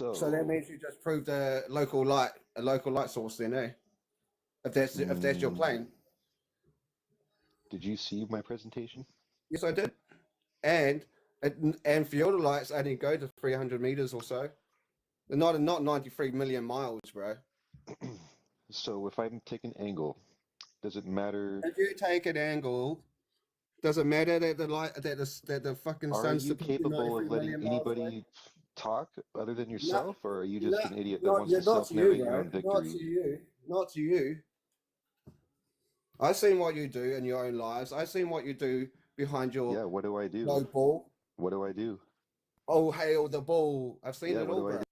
So that means you just proved a local light source then, eh? If that's your claim. Did you see my presentation? Yes, I did. And theodolites only go to 300 meters or so. They're not 93 million miles, bro. So if I'm taking angle, does it matter? If you take an angle, does it matter that the fucking sun's Are you capable of letting anybody talk other than yourself, or are you just an idiot that wants to self-narrate your own victory? Not to you. I've seen what you do in your own lives. I've seen what you do behind your what do I do? low ball. What do I do? Oh, hail the ball. I've seen it all, bro.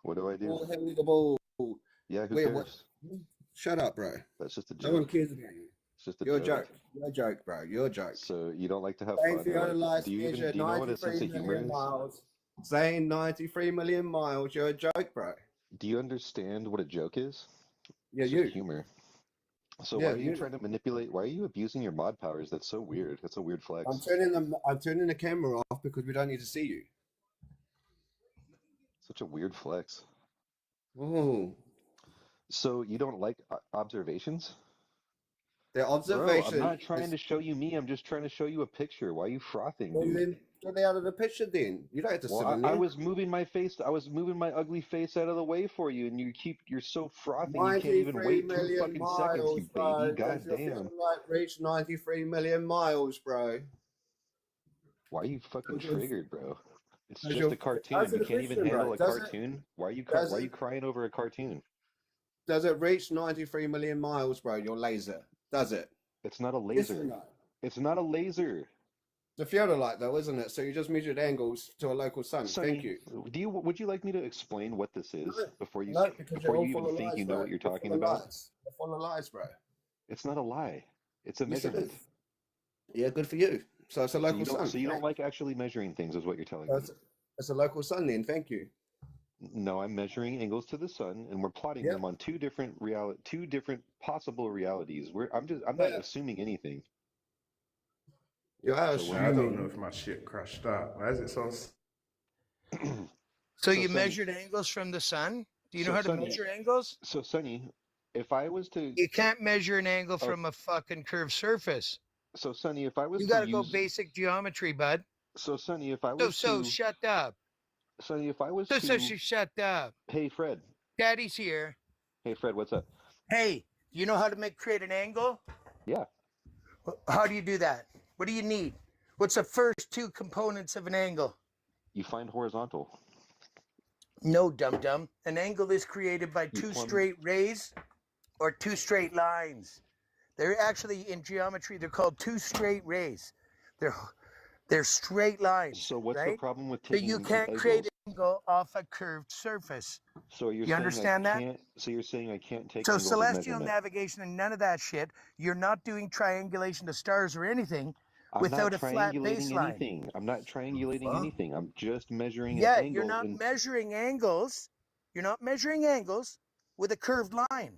What do I do? Oh, hail the ball. Yeah, who cares? Shut up, bro. That's just a joke. No one cares about you. It's just a You're joke. You're a joke, bro. You're a joke. So you don't like to have fun. Do you know what a sense of humor is? Saying 93 million miles, you're a joke, bro. Do you understand what a joke is? Yeah, it's just humor. So yeah, why are you trying to manipulate? Why are you abusing your mod powers? That's so weird. That's a weird flex. I'm turning the camera off because we don't need to see you. Such a weird flex. Oh. So you don't like observations? They're observations. Bro, I'm not trying to show you me. I'm just trying to show you a picture. Why are you frothing, well, dude? Then get out of the picture then. You don't have to sit in there. I was moving my face. I was moving my ugly face out of the way for you, and you're so frothy. You can't even wait 2 fucking seconds, you baby. God damn. Like reach 93 million miles, bro. Why are you fucking triggered, bro? It's just a cartoon. You can't even handle a cartoon. Why are you crying over a cartoon? Does it reach 93 million miles, bro? Your laser. Does it? It's not a laser. Yes, it's not a laser. It's a theodolite, though, isn't it? So you just measured angles to a local sun. Sonny, thank you. Would you like me to explain what this is before you even think you know what you're talking about? They're full of lies, bro. It's not a lie. It's a measurement. Yeah, good for you. So it's a local sun. So you don't like actually measuring things, is what you're telling me. It's a local sun, then. Thank you. No, I'm measuring angles to the sun, and we're plotting them on two different possible realities. I'm not assuming anything. I don't know if my shit crashed out. Why is it so? So you measured angles from the sun? Do you know how to measure angles? So Sonny, if I was to, you can't measure an angle from a fucking curved surface. So Sonny, if I was, you got to go basic geometry, bud. So Sonny, if I was, so shut up. Sonny, if I was, so shut up. Hey Fred. Daddy's here. Hey Fred, what's up? Hey, you know how to create an angle? Yeah. How do you do that? What do you need? What's the first two components of an angle? You find horizontal. No, dum-dum. An angle is created by two straight rays or two straight lines. They're actually, in geometry, they're called two straight rays. They're straight lines. So what's the problem with taking you can't create an angle off a curved surface. So you understand that? So you're saying I can't take so celestial navigation and none of that shit. You're not doing triangulation to stars or anything without a flat baseline. I'm not triangulating anything. I'm just measuring an angle. You're not measuring angles. You're not measuring angles with a curved line.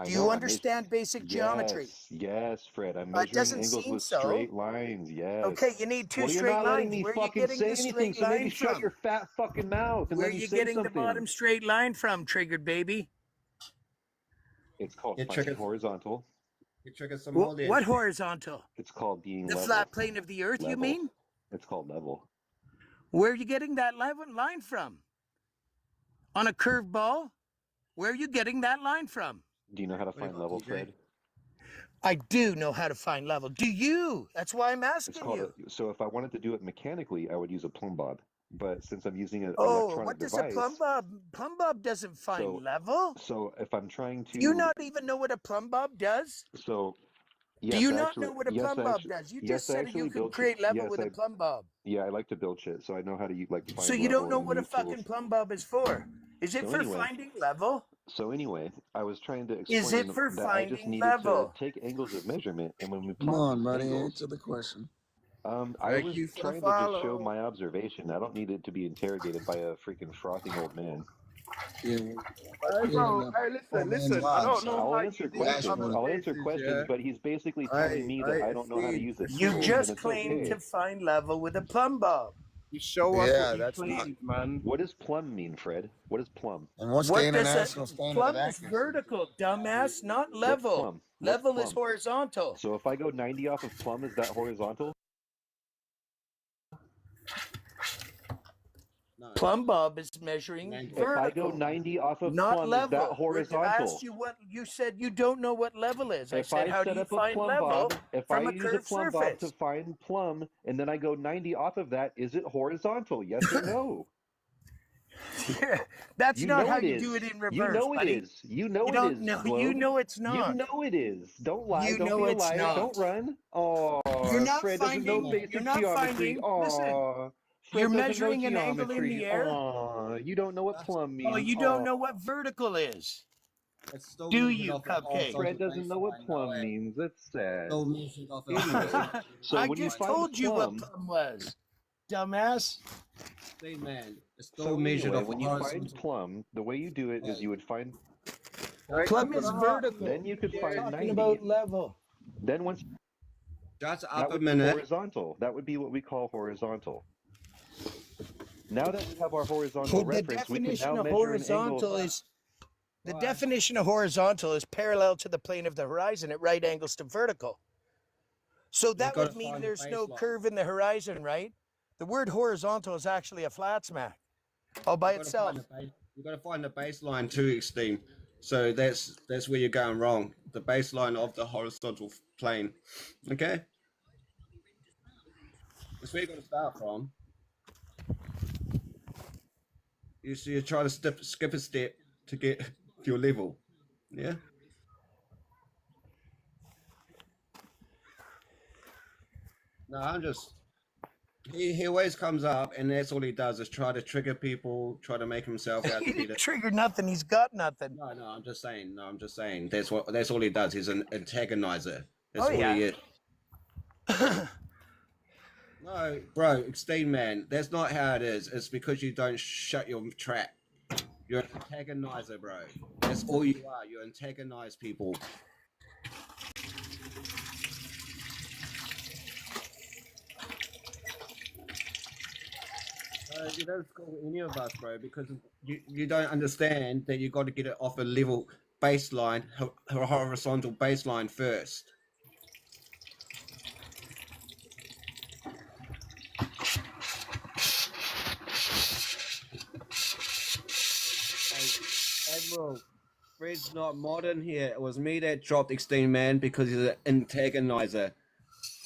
Do you understand basic geometry? Yes, Fred. I'm measuring angles with straight lines. Yes. Okay, you need two straight lines. Where are you getting the straight line from? Shut your fat fucking mouth. Where are you getting the bottom straight line from, triggered baby? It's called horizontal. What horizontal? It's called being the flat plane of the earth, you mean? It's called level. Where are you getting that line from? On a curved ball? Where are you getting that line from? Do you know how to find level, Fred? I do know how to find level. Do you? That's why I'm asking you. So if I wanted to do it mechanically, I would use a plumb bob. But since I'm using an electronic device... what does a plumb bob? Plumb bob doesn't find level. So if I'm trying to... Do you not even know what a plumb bob does? So... Yes, do you not know what a plumb bob does? You just said you could create level with a plumb bob. Yeah, I like to build shit, so I know how to find So you don't know what a fucking plumb bob is for? Is it for finding level? So anyway, I was trying to explain is it for that finding I just needed level? to take angles of measurement, and when we come on, buddy, answer the question. I was trying to just show my observation. I don't need it to be interrogated by a freaking frothing old man. Yeah. Hey, listen. I don't know. I'll answer questions, but he's basically telling me that I don't know how to use it. You just claimed to find level with a plumb bob. You show us Yeah, what you that's not. please, man. What does plumb mean, Fred? What is plumb? And what's the What does a international standard of plumb is accuracy? vertical, dumbass, not What's level. plumb? What's Level is plumb? horizontal. So if I go 90 off of plumb, is that horizontal? No. Plumb bob is measuring If If I go vertical, 90 off of not plumb, is that level. I horizontal? asked you what you said. You don't know what level is. I If said, I how do set you up a find plumb level bob, if I from a use a curved plumb bob to surface? find plumb, and then I go 90 off of that, is it horizontal? Yes or no? That's You not know how it you is. do it in reverse, You know it buddy. is. You know You it don't is, know. Globe. You know it's You not. know it is. Don't lie. You Don't know be a it's liar. not. Don't run. Oh, You're not Fred doesn't know finding. basic You're not geometry. finding. Listen. Oh, You're Fred doesn't know measuring an angle in geometry. the air. Oh, you don't know what plumb Oh, means. you don't know what vertical is. It's still Do measured you, off a Cupcake? horizontal Fred doesn't know what baseline, plumb though, means. That's sad. Still measured off a Anyway, horizontal so I when you just find told you what plumb, plumb was, dumbass. See, man, it's still so measured anyway, off a when you find horizontal. plumb, the way you do it is you would find, Plumb is vertical. then you could We're find talking 90. about level. Then once Just that up a would be minute. horizontal. That would be what we call horizontal. Now that we have our horizontal Well, the reference, we can definition now of measure horizontal an angle. is the definition of horizontal is parallel to the plane of the horizon at right angles to vertical. So that gotta would mean find the there's no baseline. curve in the horizon, right? The word horizontal is actually a flat smack all by itself. You've got to find the baseline to extreme. So that's where you're going wrong. The baseline of the horizontal plane. Okay? That's where you're going to start from. You try to skip a step to get your level. Yeah? No, I'm just... He always comes up, and that's all he does is try to trigger people, try to make himself out He to be the... didn't trigger nothing. He's got nothing. No, I'm just saying. No, I'm just saying. That's all he does. He's an antagonizer. That's Oh, all yeah. he is. No, bro, extreme man. That's not how it is. It's because you don't shut your trap. You're an antagonizer, bro. That's all you are. You antagonize people. You don't score any of us, bro, because you don't understand that you got to get it off a level baseline, horizontal baseline first. Admiral, Fred's not modern here. It was me that dropped Extreme Man because he's an antagonizer.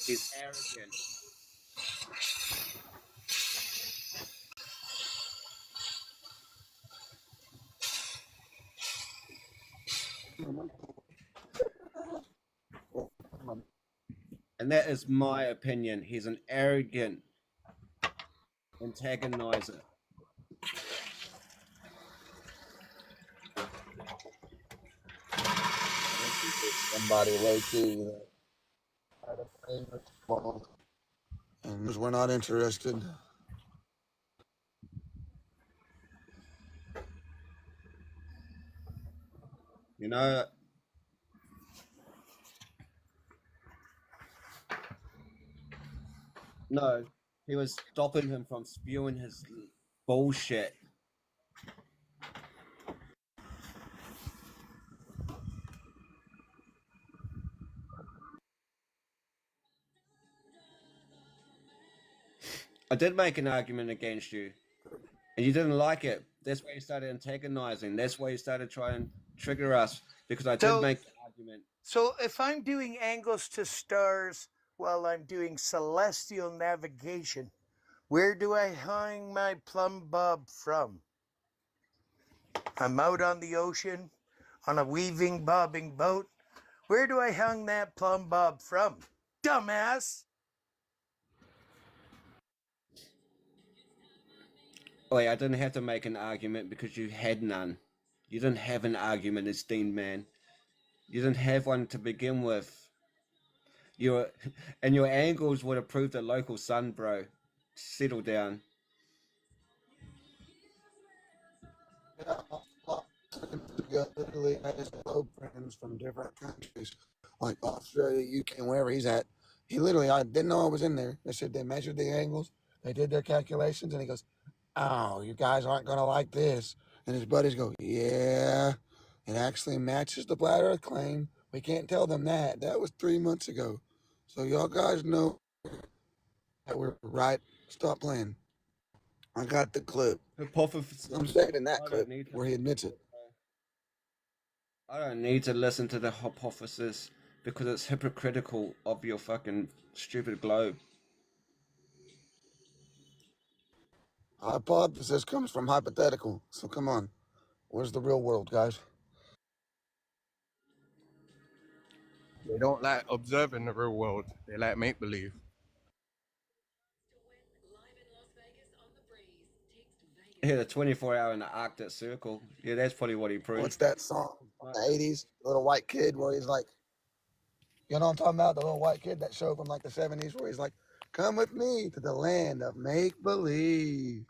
He's arrogant. And that is my opinion. He's an arrogant antagonizer. Somebody way too. And we're not interested. You know, no, he was stopping him from spewing his bullshit. I did make an argument against you, and you didn't like it. That's why you started antagonizing. That's why you started trying to trigger us, because I did make the argument. So if I'm doing angles to stars while I'm doing celestial navigation, where do I hang my plumb bob from? I'm out on the ocean on a weaving, bobbing boat. Where do I hang that plumb bob from? Dumbass! Oh, yeah, I didn't have to make an argument because you had none. You didn't have an argument, esteemed man. You didn't have one to begin with. Your angles would have proved the local sun, bro. Settle down. Literally, I just globe friends from different countries, like Australia, UK, and wherever he's at. He literally, I didn't know I was in there. They said they measured the angles. They did their calculations, and he goes, "Oh, you guys aren't gonna like this." And his buddies go, "Yeah, it actually matches the flat Earth claim. We can't tell them that. That was 3 months ago. So y'all guys know that we're right. Stop playing." I got the clip. Hypothesis. I'm saving that I don't clip need to where he admits it. I don't need to listen to the hypothesis because it's hypocritical of your fucking stupid globe. Hypothesis comes from hypothetical. So come on. Where's the real world, guys? They don't like observing the real world. They like make believe. Yeah, the 24-hour in the Arctic Circle. Yeah, that's probably what he What's proved. that song from the 80s? Little white kid where he's like, you know what I'm talking about? The little white kid, that show from like the 70s where he's like, "Come with me to the land of make believe."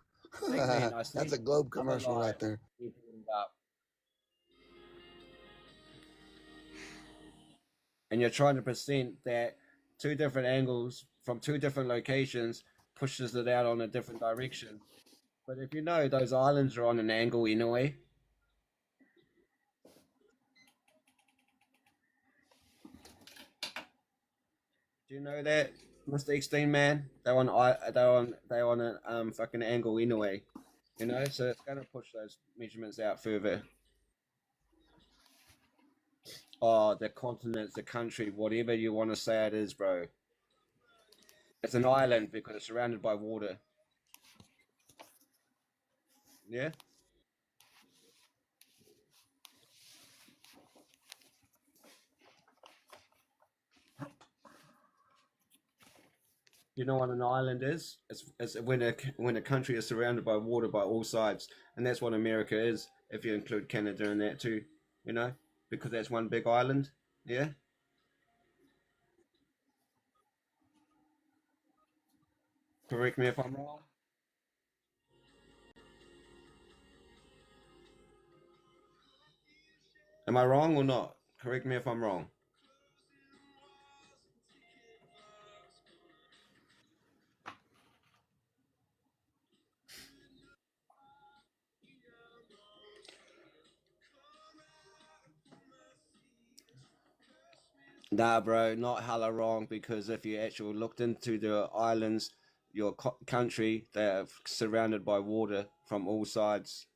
Man, I That's see a Globe other commercial lies right there. he put up. And you're trying to present that two different angles from two different locations pushes it out on a different direction. But if you know those islands are on an angle anyway, do you know that, Mr. Extreme Man? They're on an fucking angle anyway. You know, so it's gonna push those measurements out further. Oh, the continents, the country, whatever you want to say it is, bro. It's an island because it's surrounded by water. Yeah? You know what an island is? It's when a country is surrounded by water by all sides, and that's what America is. If you include Canada in that too, you know, because that's one big island. Yeah. Correct me if I'm wrong. Am I wrong or not? Correct me if I'm wrong. Nah, bro, not hella wrong because if you actually looked into the islands, your country, they're surrounded by water from all sides.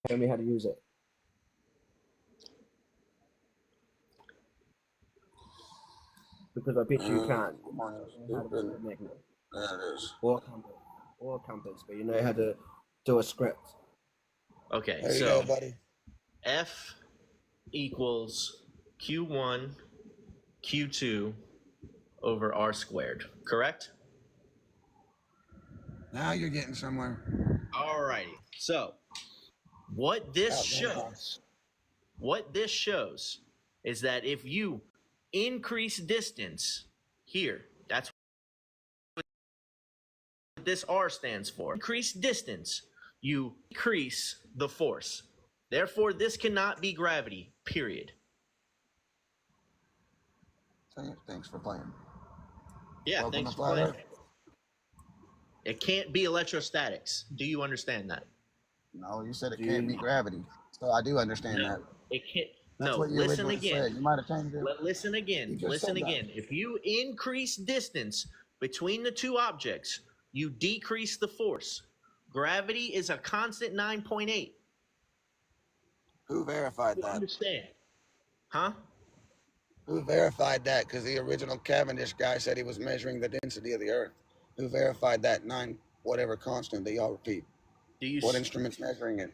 show me how to use it. Because I bet you can't. There it is. Or compass, but you know how to do a script. Okay, There you so go, buddy. F equals Q1 Q2 over R squared, correct? Now you're getting somewhere. All righty. So what this shows is that if you increase distance here, that's what this R stands for. Increase distance, you decrease the force. Therefore, this cannot be gravity, period. Thanks for playing. Yeah, Welcome thanks to for Flat playing. Earth. It can't be electrostatics. Do you understand that? No, you said it can't be gravity. So I do understand that. It can't. That's No, what you listen originally again. said. You might have changed it. Listen again. You just Listen said that. again. If you increase distance between the two objects, you decrease the force. Gravity is a constant 9.8. Who verified You that? understand? Huh? Who verified that? Because the original Cavendish guy said he was measuring the density of the Earth. Who verified that 9 whatever constant that y'all repeat? Do you? What instrument's measuring it?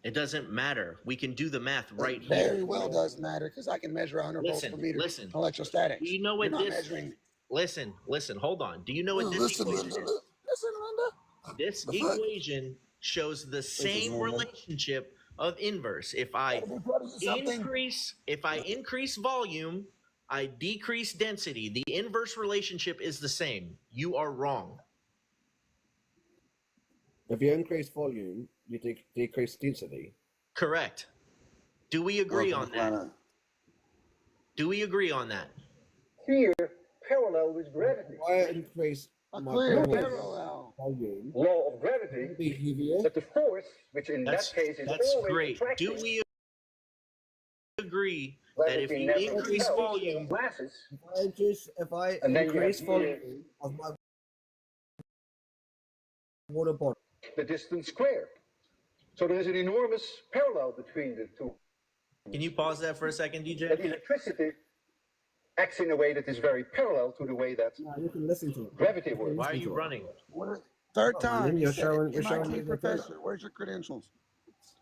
It doesn't matter. We can do the math right It very here. well does matter because I can measure 100 volts per meter. Listen. Electrostatics. Do you know what You're not this? measuring. Listen. Hold on. Do you know what this Listen, equation Linda. is? Listen, Linda. This The fuck? equation shows the same normal. relationship of inverse. If I increase volume, I decrease density. The inverse relationship is the same. You are wrong. If you increase volume, you decrease density. Correct. Do we agree on Welcome to Flat that? Earth. Do we agree on that? Here, parallel with gravity. If I increase my Clear volume, parallel. Law of gravity, be heavier. that the force, which in that case is That's always great. attracting, Do we agree that if gravity you never increase repels volume, masses, If I and then you increase have volume of my water bottle, the distance squared. So there is an enormous parallel between the two. can you pause that for a second, That DJ? electricity acts in a way that is very parallel to the way that you can listen to it. gravity works. Why are you running? Third time. You're You said showing- it. you're showing MIT me the professor. Where's your credentials?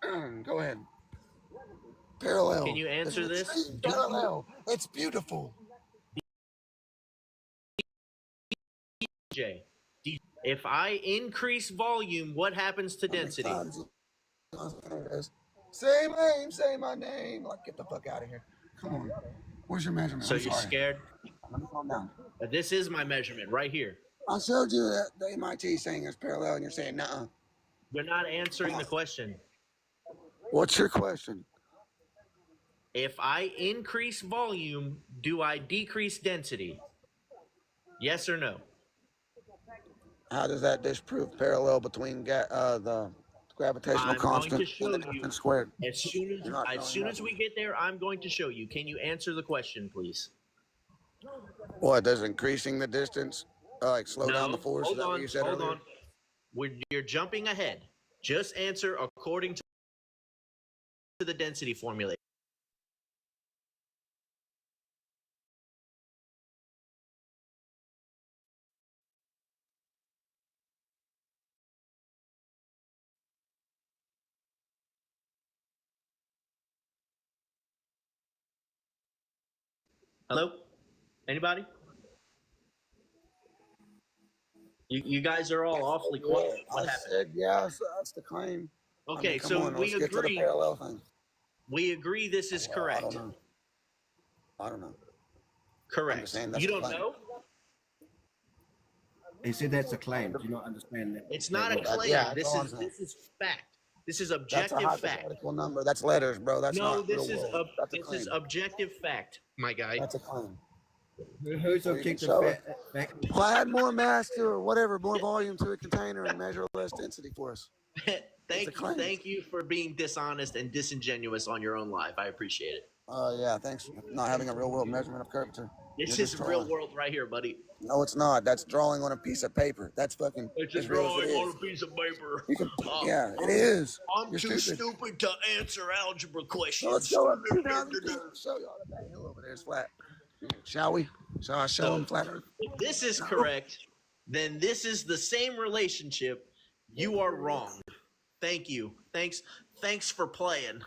Go ahead. Parallel. Can you answer It's this? extreme parallel. It's beautiful. DJ, if I increase volume, what happens to density? Say my name, say my name. Like, get the fuck out of here. Come on. Where's your measurement? So I'm you're sorry. scared? Let me calm down. This is my measurement right here. I showed you that the MIT saying it's parallel, and you're saying, nuh-uh. You're not answering the question. What's your question? If I increase volume, do I decrease density? Yes or no? How does that disprove parallel between the gravitational I'm constant going to show and the you distance squared? as soon You're not as showing we get there. I'm going to show you. Can you answer the question, please? What, does increasing the distance slow down the force? Is that what you said Hold earlier? on. You're jumping ahead. Just answer according to the density formula. Hello? Anybody? You guys are all awfully quiet. What I happened? said, yeah, so that's the claim. Okay, come so on, we let's get to the agree. parallel thing. We agree this is I correct. don't know. I don't know. Correct. saying that's You the don't claim. know? He said that's a claim. Do you not understand that? It's not a That- claim. yeah, this that's all is I'm saying. this is fact. This is That's a objective fact. hypothetical number. That's letters, bro. That's No, not this real is world. That's a this claim. is objective fact, my guy. That's a claim. Who's Well, you can objective show it. fact? Well, add more mass to or whatever, more volume to a container and measure less density for us. It's a claim. Thank you for being dishonest and disingenuous on your own life. I appreciate it. Yeah, thanks for not having a real world measurement of curvature. This You're is just real trolling. world right here, buddy. No, it's not. That's drawing on a piece of paper. That's fucking It's a as real as it drawing on is. a piece of paper. You can, Uh, yeah, it is. I'm You're too stupid. stupid to answer algebra So let's questions. go up 2,000 feet and show y'all that that hill over there is flat. Shall we? Shall I show So, them flat Earth? if this is No. correct, then this is the same relationship. You are wrong. Thank you. Thanks for playing.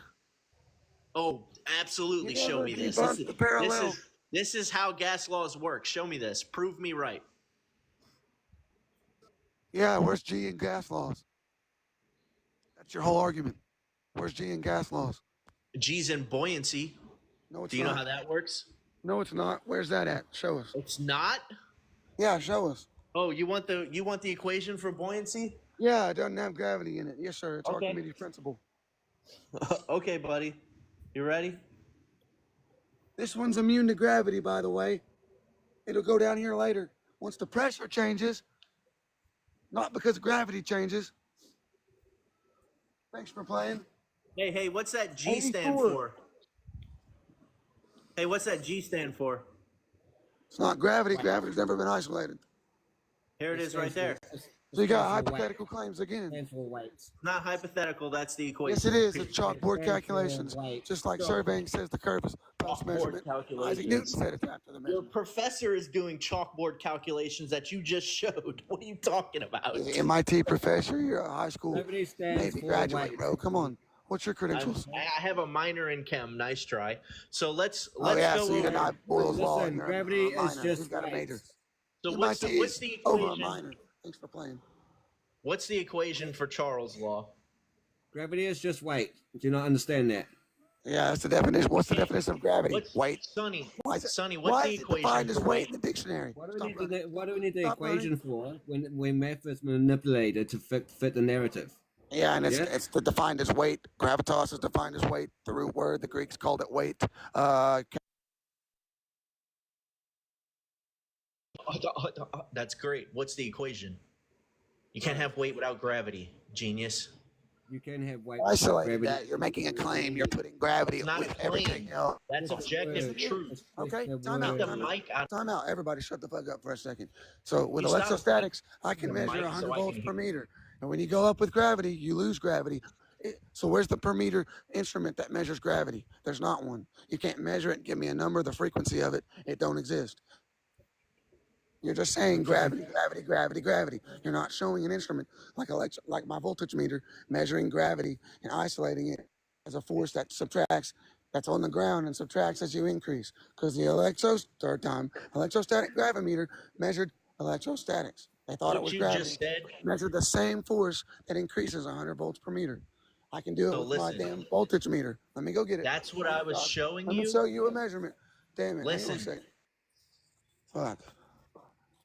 Oh, absolutely. You Show never me this. debunked the parallel. This is how gas laws work. Show me this. Prove me right. Yeah, where's G in gas laws? That's your whole argument. Where's G in gas laws? G's in buoyancy. No, it's Do you know not. how that works? No, it's not. Where's that at? Show us. It's not. Yeah, show us. Oh, you want the equation for buoyancy? Yeah, it doesn't have gravity in it. Yes, sir. It's Okay. Archimedes' principle. Okay, buddy. You ready? This one's immune to gravity, by the way. It'll go down here later. Once the pressure changes, not because gravity changes. Thanks for playing. Hey, what's that G stand 84. for? Hey, what's that G stand for? It's not gravity. Gravity's never been isolated. Here it is right there. So you got hypothetical claims again. It's not hypothetical. That's the equation. Yes, it is. It's chalkboard calculations. Just like surveying says the curve is post measurement. Isaac Newton said it's after the Your measurement. professor is doing chalkboard calculations that you just showed. What are you talking about? MIT professor, you're a high school Gravity stands Navy for graduate, weight. bro. Come on. What's your credentials? I have a minor in chem. Nice try. So let's Oh yeah, go so you over. did not Boyle's law. Listen, and you're a gravity is minor. just You've got a weight. major. So MIT what's is the over a equation? minor. Thanks for playing. What's the equation for Charles' law? Gravity is just weight. Do you not understand that? Yeah, that's the definition. What's the definition of gravity? What's Weight. Sonny? Why is it, Sonny, why what's the is it equation defined as for weight weight? in the dictionary? Why do Stop we need running. why do we need the Stop equation running. for when math is manipulated to fit the narrative? Yeah, and Yeah? it's defined as weight. Gravitas is defined as weight. The root word, the Greeks called it weight. That's great. What's the equation? You can't have weight without gravity. Genius. You can have weight without Isolated gravity. that. You're making a claim. You're putting gravity It's not with a claim. everything else. That's It's objective word. truth. It's Okay, the time out, word. The time out. mic out. Time out. Everybody shut the fuck up for a second. So with You stop electrostatics, I can the measure mic 100 so I volts can per hear. meter. And when you go up with gravity, you lose gravity. So where's the per meter instrument that measures gravity? There's not one. You can't measure it and give me a number, the frequency of it. It don't exist. You're just saying gravity, gravity, gravity, gravity. You're not showing an instrument like my voltage meter measuring gravity and isolating it as a force that subtracts, that's on the ground and subtracts as you increase. Because the electrostatic gravimeter measured electrostatics. They thought it What was you gravity. just said. Measured the same force that increases 100 volts per meter. I can do it So with my listen. damn voltage meter. Let me go get it. That's what I was showing Let me you. show you a measurement. Damn it. Hang on a Listen. second. Fuck.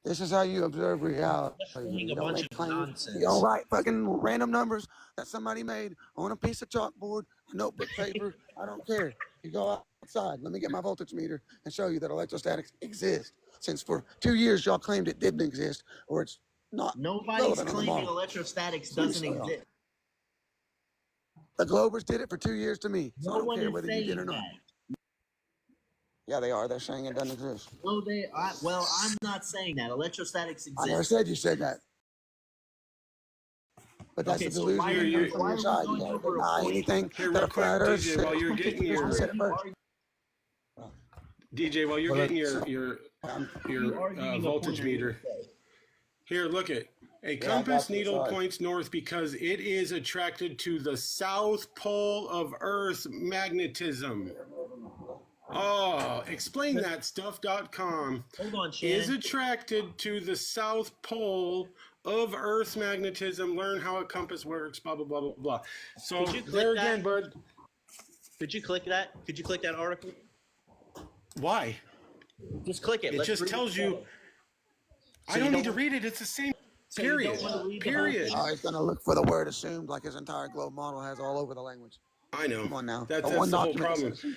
This is how you observe reality. saying You a don't bunch make of claims. nonsense. You don't write fucking random numbers that somebody made on a piece of chalkboard, a notebook paper. I don't care. You go outside. Let me get my voltage meter and show you that electrostatics exists. Since for 2 years y'all claimed it didn't exist, or it's not Nobody's relevant on the claiming model. electrostatics Let me doesn't show y'all. exist. The Globers did it for 2 years to me, so I No don't one care is whether you saying did or not. that. Yeah, they are. They're saying it doesn't exist. No, well, I'm not saying that. Electrostatics I never exists. said you said that. But that's Okay, a so delusion why are that you- comes from why your are we side. You going can't over a deny point? anything Here, that real a flat quick, Earth DJ, said. while you're getting your said it first. DJ, while you're Well, getting your voltage meter. Here, look it. A compass needle points north because it is attracted to the south pole of Earth's magnetism. Oh, explain that stuff.com. Hold on, Is Shannon. attracted to the south pole of Earth's magnetism. Learn how a compass works, blah, blah, blah, blah, blah. So Could you click there that? again, bud. Could you click that? Could you click that article? Why? Just click it. It Let's just read tells it. you. So I you don't need don't- to read it. It's the same. So you Period. don't wanna read the whole Period. thing? Oh, he's going to look for the word assumed like his entire globe model has all over the language. I know. Come on now. That's one the whole document that problem. says-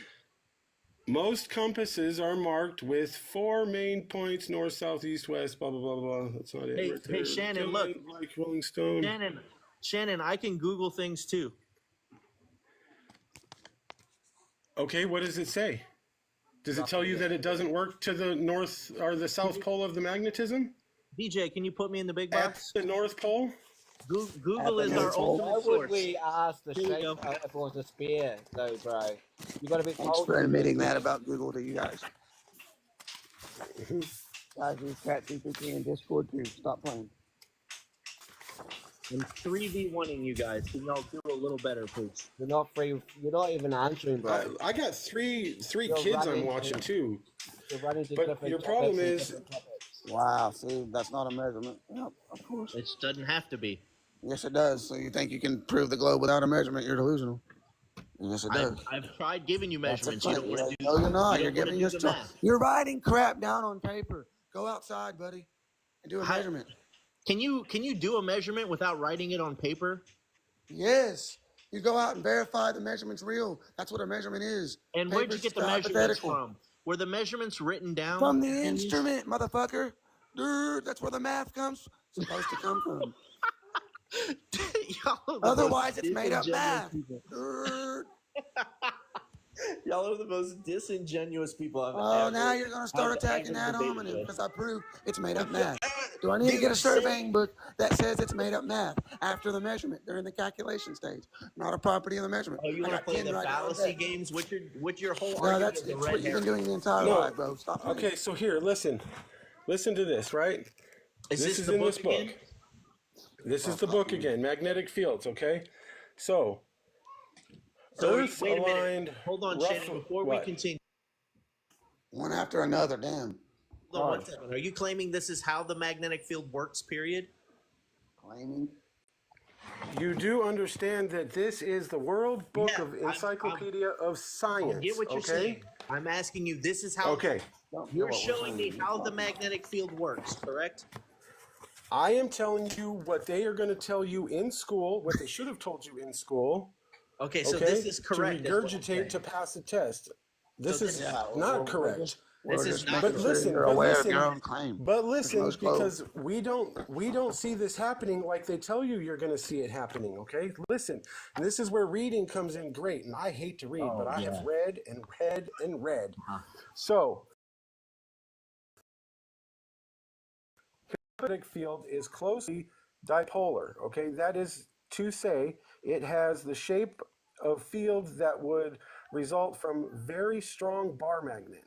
Most compasses are marked with 4 main points: north, south, east, west. Blah blah blah blah. That's not it. Hey, right hey, there. Shannon, Killing look. like Rolling Stone. Shannon, I can Google things too. Okay, what does it say? Does it tell you that it doesn't work to the north or the south pole of the magnetism? DJ, can you put me in the big At box? the North Pole? Google is our ultimate Why would source. we ask the Here we shape go. if it was a spear, though, bro? You got to be Thanks told. for admitting that about Google to you guys. Guys, use ChatGPT and Discord too. Stop playing. I'm 3v1ing you guys. Can y'all do a little better, please? You're not free. You're not even answering, bro. I got three You're kids I'm running watching to- too. You're running to But different your topics problem and is- different topics. Wow, see, that's not a measurement. Yep, of course. It doesn't have to be. Yes, it does. So you think you can prove the globe without a measurement? You're delusional. Yes, it does. I've tried giving you That's a measurements. You don't fact. want to do. No, you're not. you You're don't wanna giving do us the trouble. math. You're writing crap down on paper. Go outside, buddy, and do a How- measurement. Can you do a measurement without writing it on paper? Yes. You go out and verify the measurement's real. That's what a measurement is. And where'd you Paper's get the just measurements hypothetical. from? Were the measurements written down? From the in these- instrument, motherfucker. Dude, that's where the math comes supposed to come from. Y'all are the Otherwise, most it's made up disingenuous math. people. Dude. Y'all are the most disingenuous people I've Oh, ever. now you're gonna start I've attacking ever that debated homonym with. because I proved it's made up math. Do I need to get a surveying book that says it's made up math after the measurement during the calculation stage? Not a property of the measurement. Oh, you I want to got play 10 the right now. fallacy games? What's your whole No, argument? that's is a it's red what you've been herring? doing the entire No. life, bro. Stop playing. Okay, so here, listen to this, right? Is This this is the in book this book. again? This is the book again, magnetic fields, okay? So, So Earth wait a minute. aligned. Hold on, rough- Shannon. Before we what? continue, One after another, damn. hold on one second. Are you claiming this is how the magnetic field works? Period. Claiming. You do understand that this is the World Book Yeah, of Encyclopedia of Science, I get what you're okay? saying. I'm asking you. This is how. Okay. You're showing me how the magnetic field works, correct? I am telling you what they are going to tell you in school, what they should have told you in school. Okay, so Okay, this is correct. to regurgitate to pass a test. This is Yeah, not correct. We're This is just not making But sure listen, you're but aware listen, of your own claim. But listen, most clothes. because we don't see this happening like they tell you you're going to see it happening. Okay, listen. This is where reading comes in great, and I hate to read, but I have read and read and read. So, magnetic field is closely dipolar. Okay, that is to say, it has the shape of field that would result from very strong bar magnet.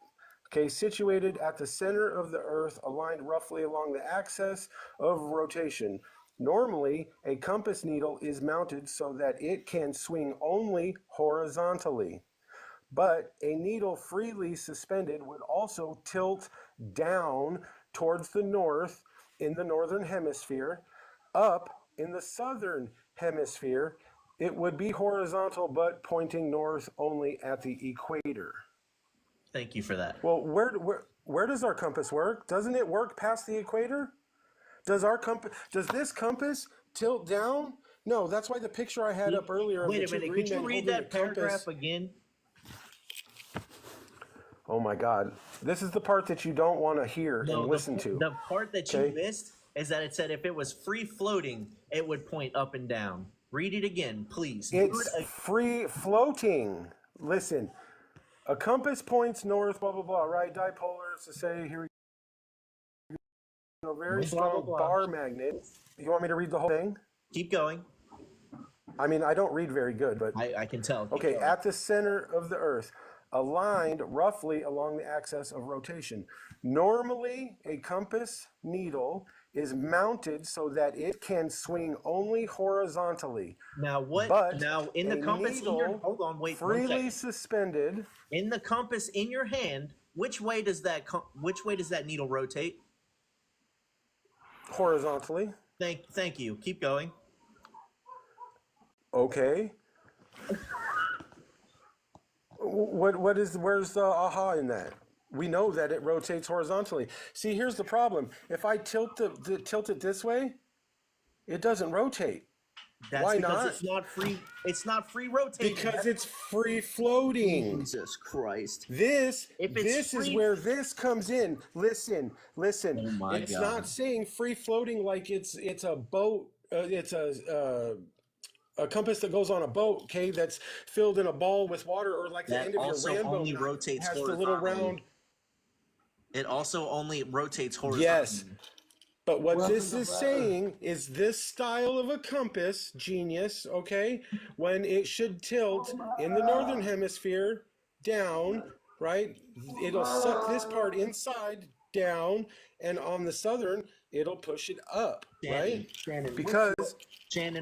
Okay, situated at the center of the Earth, aligned roughly along the axis of rotation. Normally, a compass needle is mounted so that it can swing only horizontally. But a needle freely suspended would also tilt down towards the north in the northern hemisphere. Up in the southern hemisphere, it would be horizontal but pointing north only at the equator. Thank you for that. Well, where does our compass work? Doesn't it work past the equator? Does this compass tilt down? No, that's why the picture I had up earlier of Wait the a two minute. green Could you men read holding that the compass. paragraph again? Oh my God. This is the part that you don't want to hear and listen to. The part that you missed is that it said if it was free floating, it would point up and down. Read it again, please. It's free floating. Listen, a compass points north, blah, blah, blah, right? Dipolar is to say, here we go, very strong bar magnet. You want me to read the whole thing? Keep going. I mean, I don't read very good, but. I can tell. Keep Okay, going. at the center of the Earth, aligned roughly along the axis of rotation. Normally, a compass needle is mounted so that it can swing only horizontally. Now what? But Now in the a compass, needle hold on, wait. one freely second. suspended. In the compass in your hand, which way does that needle rotate? Horizontally. Thank you. Keep going. Okay. Where's the aha in that? We know that it rotates horizontally. See, here's the problem. If I tilt it this way, it doesn't rotate. That's Why because not? it's not free. It's not free rotating. Because it's free floating. Jesus Christ. This If it's is free- where this comes in. Listen. Oh my It's God. not saying free floating like it's a boat. It's a a compass that goes on a boat, okay, that's filled in a ball with water, or like the That end of your also rainbow only knife rotates has the little horizontally. round. It also only rotates Yes. horizontally. But what this is saying is this style of a compass, genius, okay, when it should tilt in the northern hemisphere down, right? It'll suck this part inside down, and on the southern, it'll push it up, right? Shannon, Because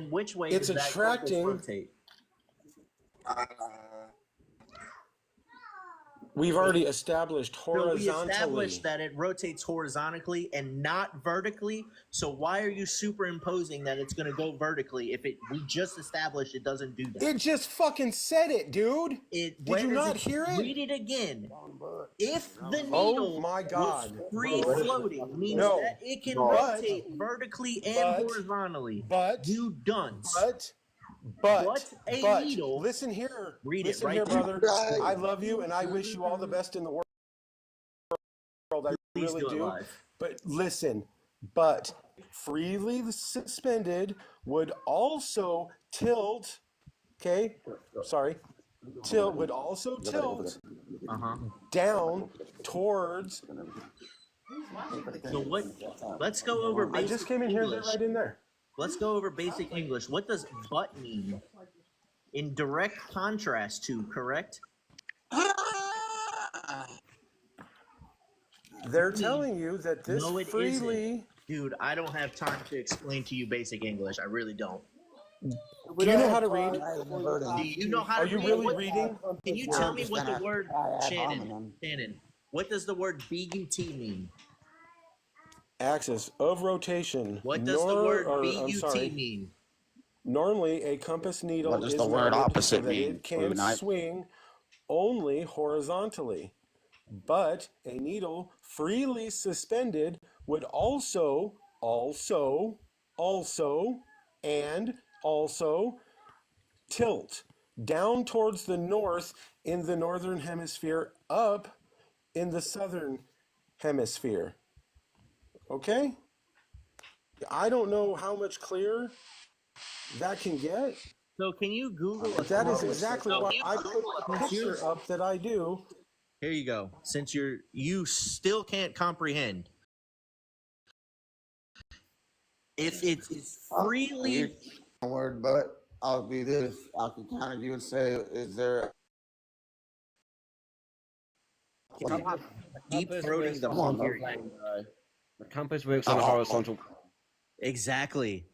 which way it's does that compass attracting. rotate? We've already established So we horizontally. established that it rotates horizontally and not vertically. So why are you superimposing that it's going to go vertically if we just established it doesn't do that? It just fucking said it, dude. Did you not hear it? Read it again. If the Oh needle my God. was free floating, means No. that it can But- rotate vertically and horizontally. But You dunce. But a needle. Listen here. Read it Listen right here, there. brother. I love you and I wish you all the best in the world. I Please really do it do. live. But listen, but freely suspended would also tilt. Okay, sorry. Would also tilt down towards. So what? Let's go over I basic just came in here, they're English. right in there. Let's go over basic English. What does "but" mean? In direct contrast to, correct? They're telling you that this No, it freely. isn't. Dude, I don't have time to explain to you basic English. I really don't. Do you know how to read? Do you know how Are to you read? really What- reading? Can you tell me what the word Shannon? What does the word BUT mean? Axis of rotation. What does the word BUT mean? Normally, a compass needle What does is the word mounted opposite so that mean, it can Blue Knight? swing only horizontally. But a needle freely suspended would also, and also tilt down towards the north in the northern hemisphere, up in the southern hemisphere. Okay? I don't know how much clearer that can get. So can you Google? That is exactly why I put a picture up that I do. Here you go. Since you still can't comprehend. If it is freely Word, but I'll be this. I can counter you and say, is there? deep throating the Come on, here. The compass works on a horizontal. Exactly.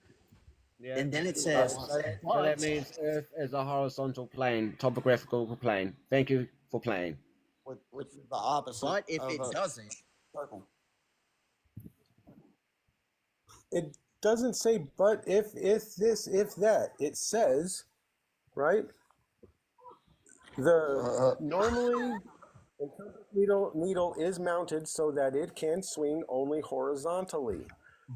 Yeah. And then it says, So that means Earth is a horizontal plane, topographical plane. Thank you for playing. Which is the opposite. but if of it a doesn't, circle. It doesn't say but if this, if that. It says, right? Normally a compass needle is mounted so that it can swing only horizontally.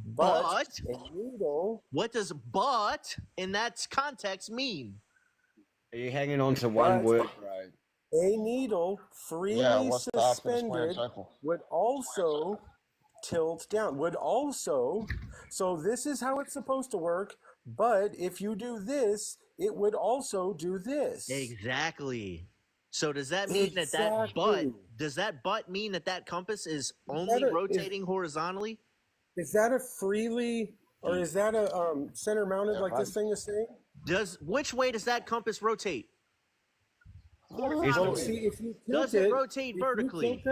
But a needle. what does "but" in that context mean? Are you hanging on to one word, bro? A needle freely suspended would also tilt down. So this is how it's supposed to work. But if you do this, it would also do this. Exactly. So does that mean that does that "but" mean that compass is only rotating horizontally? Is that a freely, or is that a center mounted like this thing is saying? Which way does that compass rotate? Well, see, if you tilt Does it rotate vertically?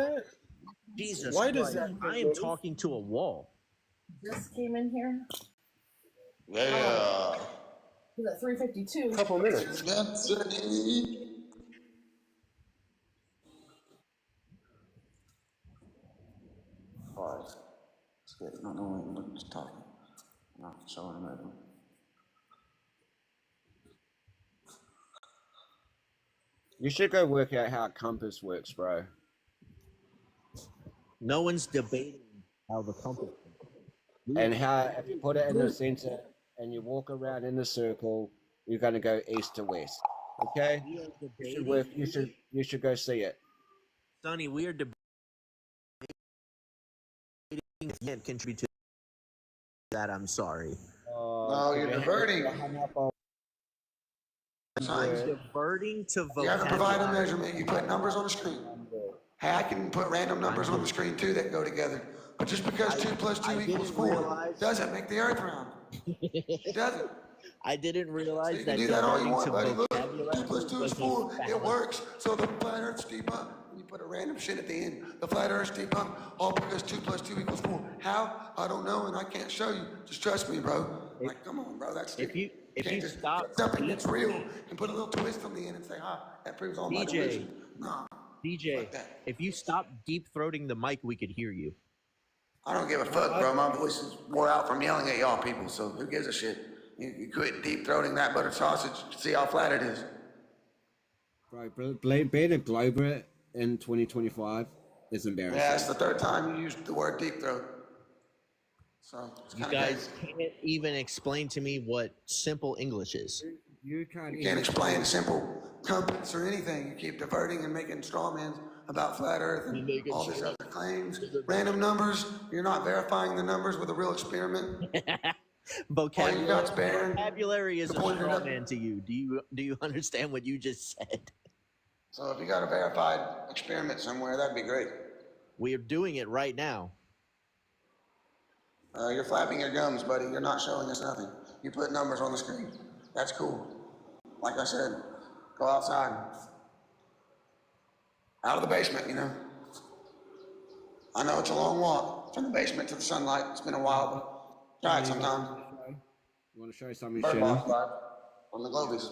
Jesus Why does Christ, that I am talking to a wall. Just came in here. Yeah. He's at 3:52. Couple minutes. All right. It's good. Not knowing what he's talking. Not showing him everything. You should go work out how a compass works, bro. No one's debating how the compass works. And how if you put it in the center and you walk around in a circle, you're going to go east to west. Okay? You should go see it. Sonny, we are debating. Can't contribute to that. I'm sorry. No, you're diverting. signs. Diverting to You have to provide a vocabulary. measurement. You put numbers on the screen. Hey, I can put random numbers on the screen too that go together. But just because 2 plus 2 equals 4 doesn't make the earth round. It doesn't. I didn't So realize you that can do that all you diverting want, to buddy. Look, 2 vocabulary plus 2 is was a 4. It fallacy. works. So the flat earth debunk. And you put a random shit at the end. The flat earth debunk. All because 2 plus 2 equals 4. How? I don't know, and I can't show you. Just trust me, bro. Like, come on, bro. That's If you can't just stop put something that's real and put a little twist on the end and say, that proves all my delusion. No. DJ, if you stop deep throating the mic, we could hear you. I don't give a fuck, bro. My voice is wore out from yelling at y'all people, so who gives a shit? You quit deep throating that buttered sausage, see how flat it is. Right, being a Glober in 2025 is embarrassing. Yeah, it's the third time you used the word deep throat. So it's You guys can't even explain to me what simple English is. You can't explain simple compass or anything. You keep diverting and making straw men about flat earth and all these other claims. Random numbers. You're not verifying the numbers with a real experiment. Vocabulary is a straw man to you. Do you understand what you just said? So if you got a verified experiment somewhere, that'd be great. We are doing it right now. You're flapping your gums, buddy. You're not showing us nothing. You put numbers on the screen. That's cool. Like I said, go outside. Out of the basement, you know. I know it's a long walk from the basement to the sunlight. It's been a while, but try it sometime. You want to show something, Bird Shannon? box live on the Globies.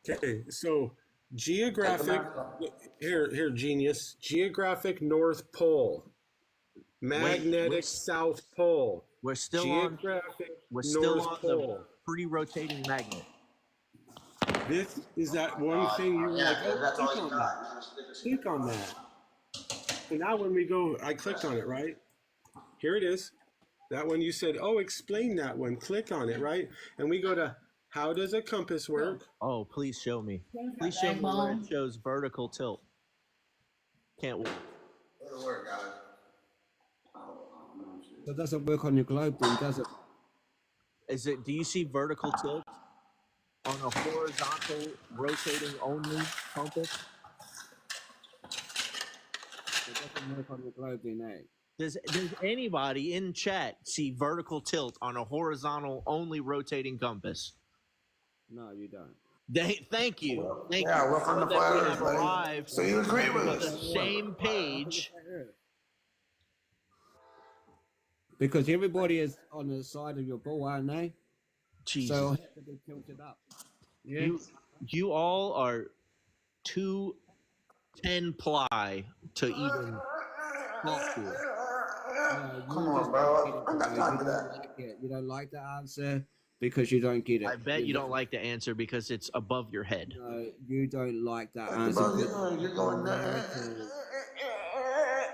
Okay, so geographic, here, genius. Geographic North Pole. Magnetic South Pole. We're still Geographic on North Pole. the free-rotating magnet. This is that one thing you yeah, like, that's all click you on got. that. Click on that. And now when we go, I clicked on it, right? Here it is. That one you said, oh, explain that one. Click on it, right? And we go to, how does a compass work? Oh, please show me. Please show me where it shows vertical tilt. Can't wait. It'll work, guys. That doesn't work on your globe, then, does it? Is it? Do you see vertical tilt on a horizontal rotating only compass? It doesn't work on your globe, then, eh? Does anybody in chat see vertical tilt on a horizontal only rotating compass? No, you don't. Thank you. Thank Yeah, you. we're from the That we flat have earth, buddy. arrived So you agree with on the us? same page. Because everybody is on the side of your ball, aren't they? Jesus. So it has to be tilted up. Yeah. You all are too 10 ply to even talk to it. Come on, bro. I got time for that. You don't like the answer because you don't get it. I bet you don't like the answer because it's above your head. No, you don't like that answer. You're going there.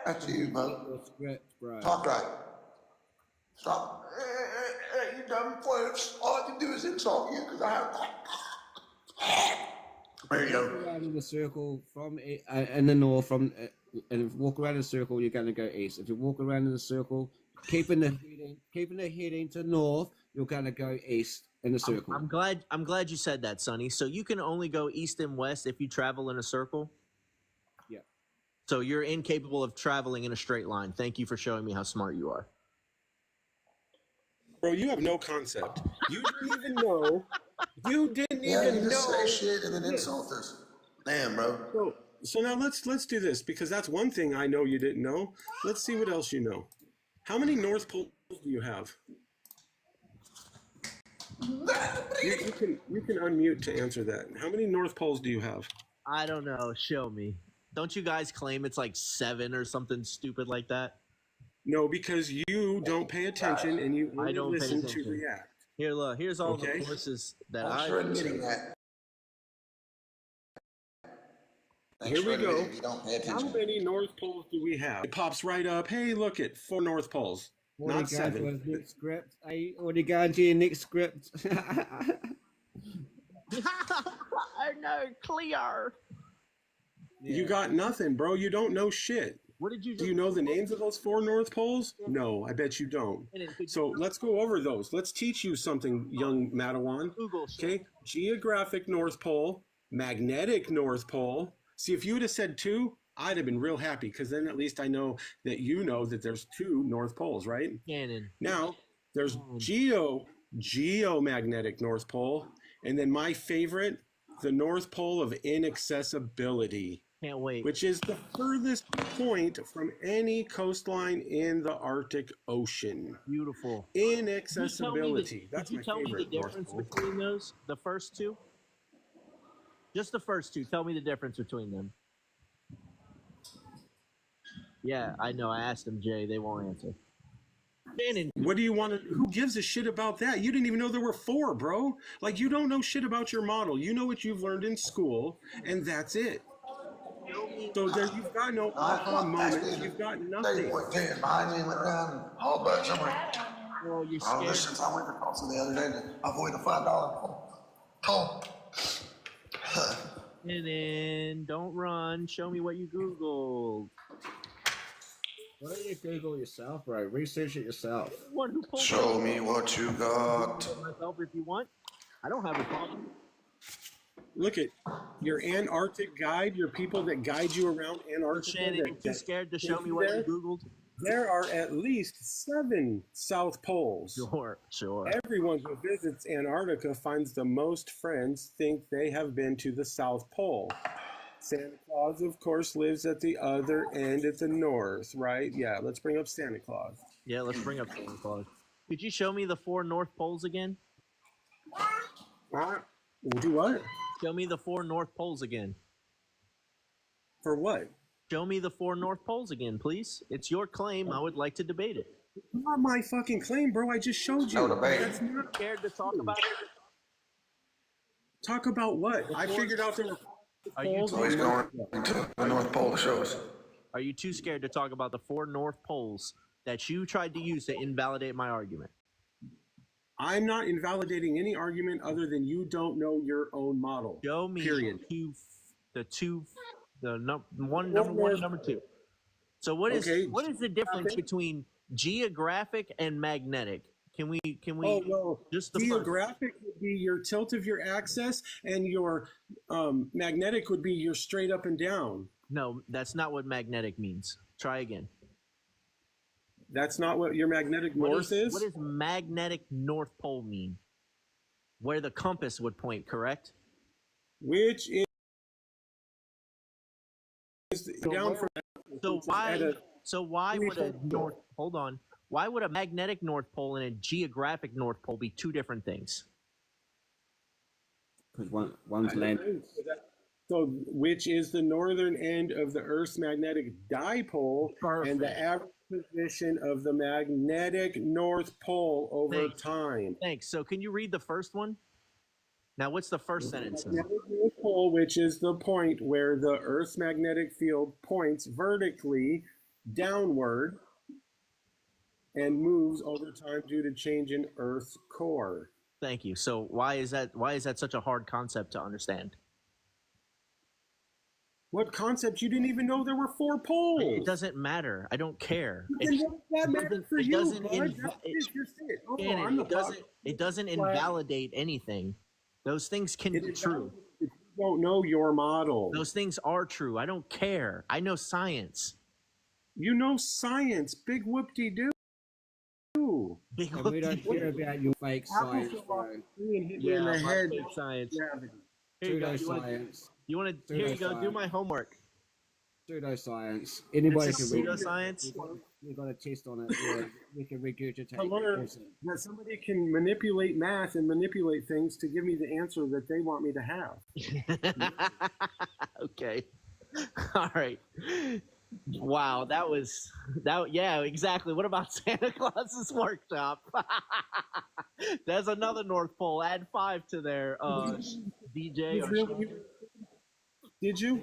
That's you, bro. Script, bro. Talk right. Stop. You dumb flips. All I can do is insult you because I have. There you go. Around in the circle from in the north, and if you walk around in a circle, you're going to go east. If you walk around in a circle, keeping the heading to north, you're going to go east in a circle. I'm glad you said that, Sonny. So you can only go east and west if you travel in a circle. Yeah. So you're incapable of traveling in a straight line. Thank you for showing me how smart you are. Bro, you have no concept. You didn't even know. You didn't Yeah, even you just know. say shit and then insult us. Damn, bro. So now let's do this because that's one thing I know you didn't know. Let's see what else you know. How many North Poles do you have? You can unmute to answer that. How many North Poles do you have? I don't know. Show me. Don't you guys claim it's like 7 or something stupid like that? No, because you don't pay attention and you only listen to react. Here, look. Here's all the courses that I'm admitting that. Here we go. How many North Poles do we have? It pops right up. Hey, look it. 4 North Poles. Not 7. Next script. Are you already going to your next script? I know, clear. You got nothing, bro. You don't know shit. What did you Do you know the names of those 4 North Poles? No, I bet you don't. So let's go over those. Let's teach you something, young Madawan. Okay, geographic North Pole, magnetic North Pole. See, if you would have said 2, I'd have been real happy, because then at least I know that you know that there's 2 North Poles, right? Cannon. Now, there's geomagnetic North Pole, and then my favorite, the North Pole of inaccessibility. Can't wait. Which is the furthest point from any coastline in the Arctic Ocean. Beautiful. Inaccessibility. That's my favorite. Could you tell me the difference between those? The first 2? Just the first 2. Tell me the difference between them. Yeah, I know. I asked them, Jay. They won't answer. Shannon. What do you want to? Who gives a shit about that? You didn't even know there were 4, bro. Like, you don't know shit about your model. You know what you've learned in school, and that's it. So there, you've got no aha moments. You've got nothing. They went behind me and went down Hall back somewhere. Well, you're scared. Oh, since I went to Tulsa the other day to avoid the $5 toll. And then don't run. Show me what you Googled. Why don't you Google yourself, bro? Research it yourself. Show me what you got. Myself, if you want. I don't have a problem. Look at your Antarctic guide, your people that guide you around Antarctica. Shannon, you too scared to show me what you Googled? There are at least 7 South Poles. Sure. Everyone who visits Antarctica finds the most friends think they have been to the South Pole. Santa Claus, of course, lives at the other end at the north, right? Yeah, let's bring up Santa Claus. Yeah, let's bring up Santa Claus. Could you show me the 4 North Poles again? Do what? Show me the 4 North Poles again. For what? Show me the 4 North Poles again, please. It's your claim. I would like to debate it. It's not my fucking claim, bro. I just showed you. No debate. That's not scared to talk about it. Talk about what? I figured out there were poles. So he's going to the North Pole to show us. Are you too scared to talk about the 4 North Poles that you tried to use to invalidate my argument? I'm not invalidating any argument other than you don't know your own model. Show me period. Number 1 and number 2. So what is the difference between geographic and magnetic? Can we just the geographic would be your tilt of your axis, and your magnetic would be your straight up and down. No, that's not what magnetic means. Try again. That's not what your magnetic north is? What does magnetic North Pole mean? Where the compass would point, correct? Which is down from. So why would a north? Hold on. Why would a magnetic North Pole and a geographic North Pole be 2 different things? Because one's land. So, which is the northern end of the Earth's magnetic dipole, and the average position of the magnetic North Pole over time. Thanks. So can you read the first one? Now, what's the first sentence? Magnetic North Pole, which is the point where the Earth's magnetic field points vertically downward and moves over time due to change in Earth's core. Thank you. So why is that such a hard concept to understand? What concept? You didn't even know there were 4 poles. It doesn't matter. I don't care. That matters for you, it doesn't invalidate anything. Those things can be true. You don't know your model. Those things are true. I don't care. I know science. You know science. Big whoop-de-doo. Big and we don't care about your fake science, bro. Yeah, my fake science. Pseudoscience. You want to? Here you go. Do my homework. Pseudoscience. Anybody can read pseudoscience. We got a test on it. Yeah, we can regurgitate. That somebody can manipulate math and manipulate things to give me the answer that they want me to have. Okay. All right. Wow, yeah, exactly. What about Santa Claus's workshop? There's another North Pole. Add 5 to their DJ. Did your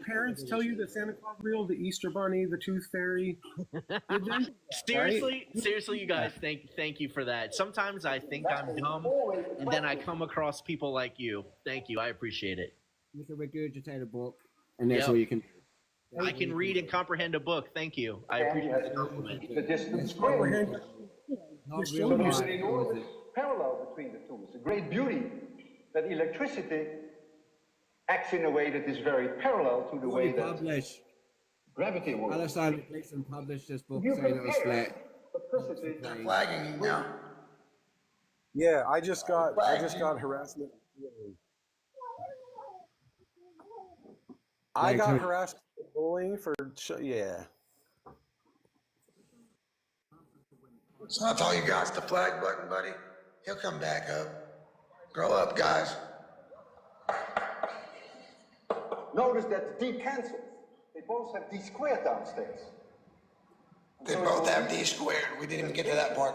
parents tell you that Santa Claus real, the Easter Bunny, the Tooth Fairy? Seriously, you guys, thank you for that. Sometimes I think I'm dumb, and then I come across people like you. Thank you, I appreciate it. We can regurgitate a book. and that's Yep. all you can. I can read and comprehend a book. Thank you. I appreciate the compliment. The distance Not squared. real So there's an life. enormous parallel between the two. It's a great beauty that electricity acts in a way that is very parallel to the way that Published. gravity works. Alexander Gleason published this book You saying it was compare flat. electricity. They're flagging you now. Yeah, I just got harassment. I got harassed for bullying for yeah. So that's all you got. It's the flag button, buddy. He'll come back up. Grow up, guys. Notice that D cancels. They both have D squared downstairs. They both have D squared. We didn't even get to that part.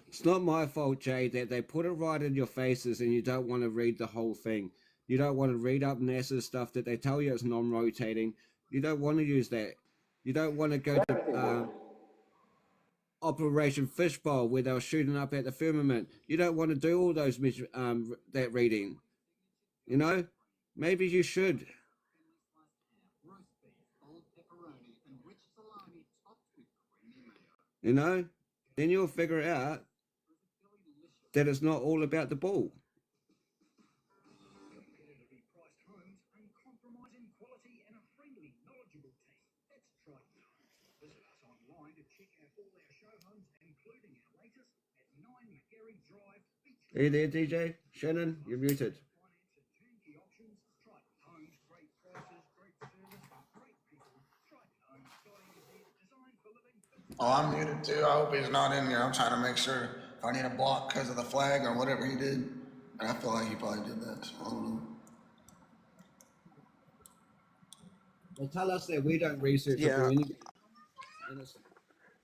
It's not my fault, Jay, that they put it right in your faces and you don't want to read the whole thing. You don't want to read up NASA's stuff that they tell you it's non-rotating. You don't want to use that. You don't want to go to Operation Fishbowl where they were shooting up at the firmament. You don't want to do all those that reading. You know, maybe you should. You know, then you'll figure out that it's not all about the ball. Are you there, DJ? Shannon, you're muted. Oh, I'm muted too. I hope he's not in here. I'm trying to make sure if I need a block because of the flag or whatever he did. And I feel like he probably did that. So I don't know. They tell us that we don't research Yeah. or do anything.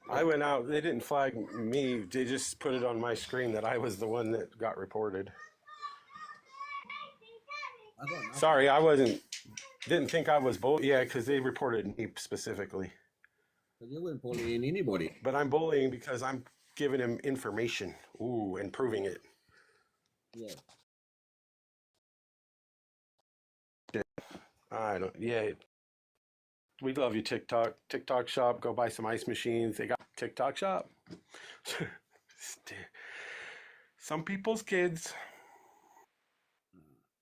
I went out. They didn't flag me. They just put it on my screen that I was the one that got reported. Sorry, I wasn't. Didn't think I was bullying. Yeah, because they reported me specifically. But you weren't bullying anybody. But I'm bullying because I'm giving him information. Ooh, and proving it. Yeah. I don't. Yeah. We love you, TikTok. TikTok shop. Go buy some ice machines. They got TikTok shop. Some people's kids.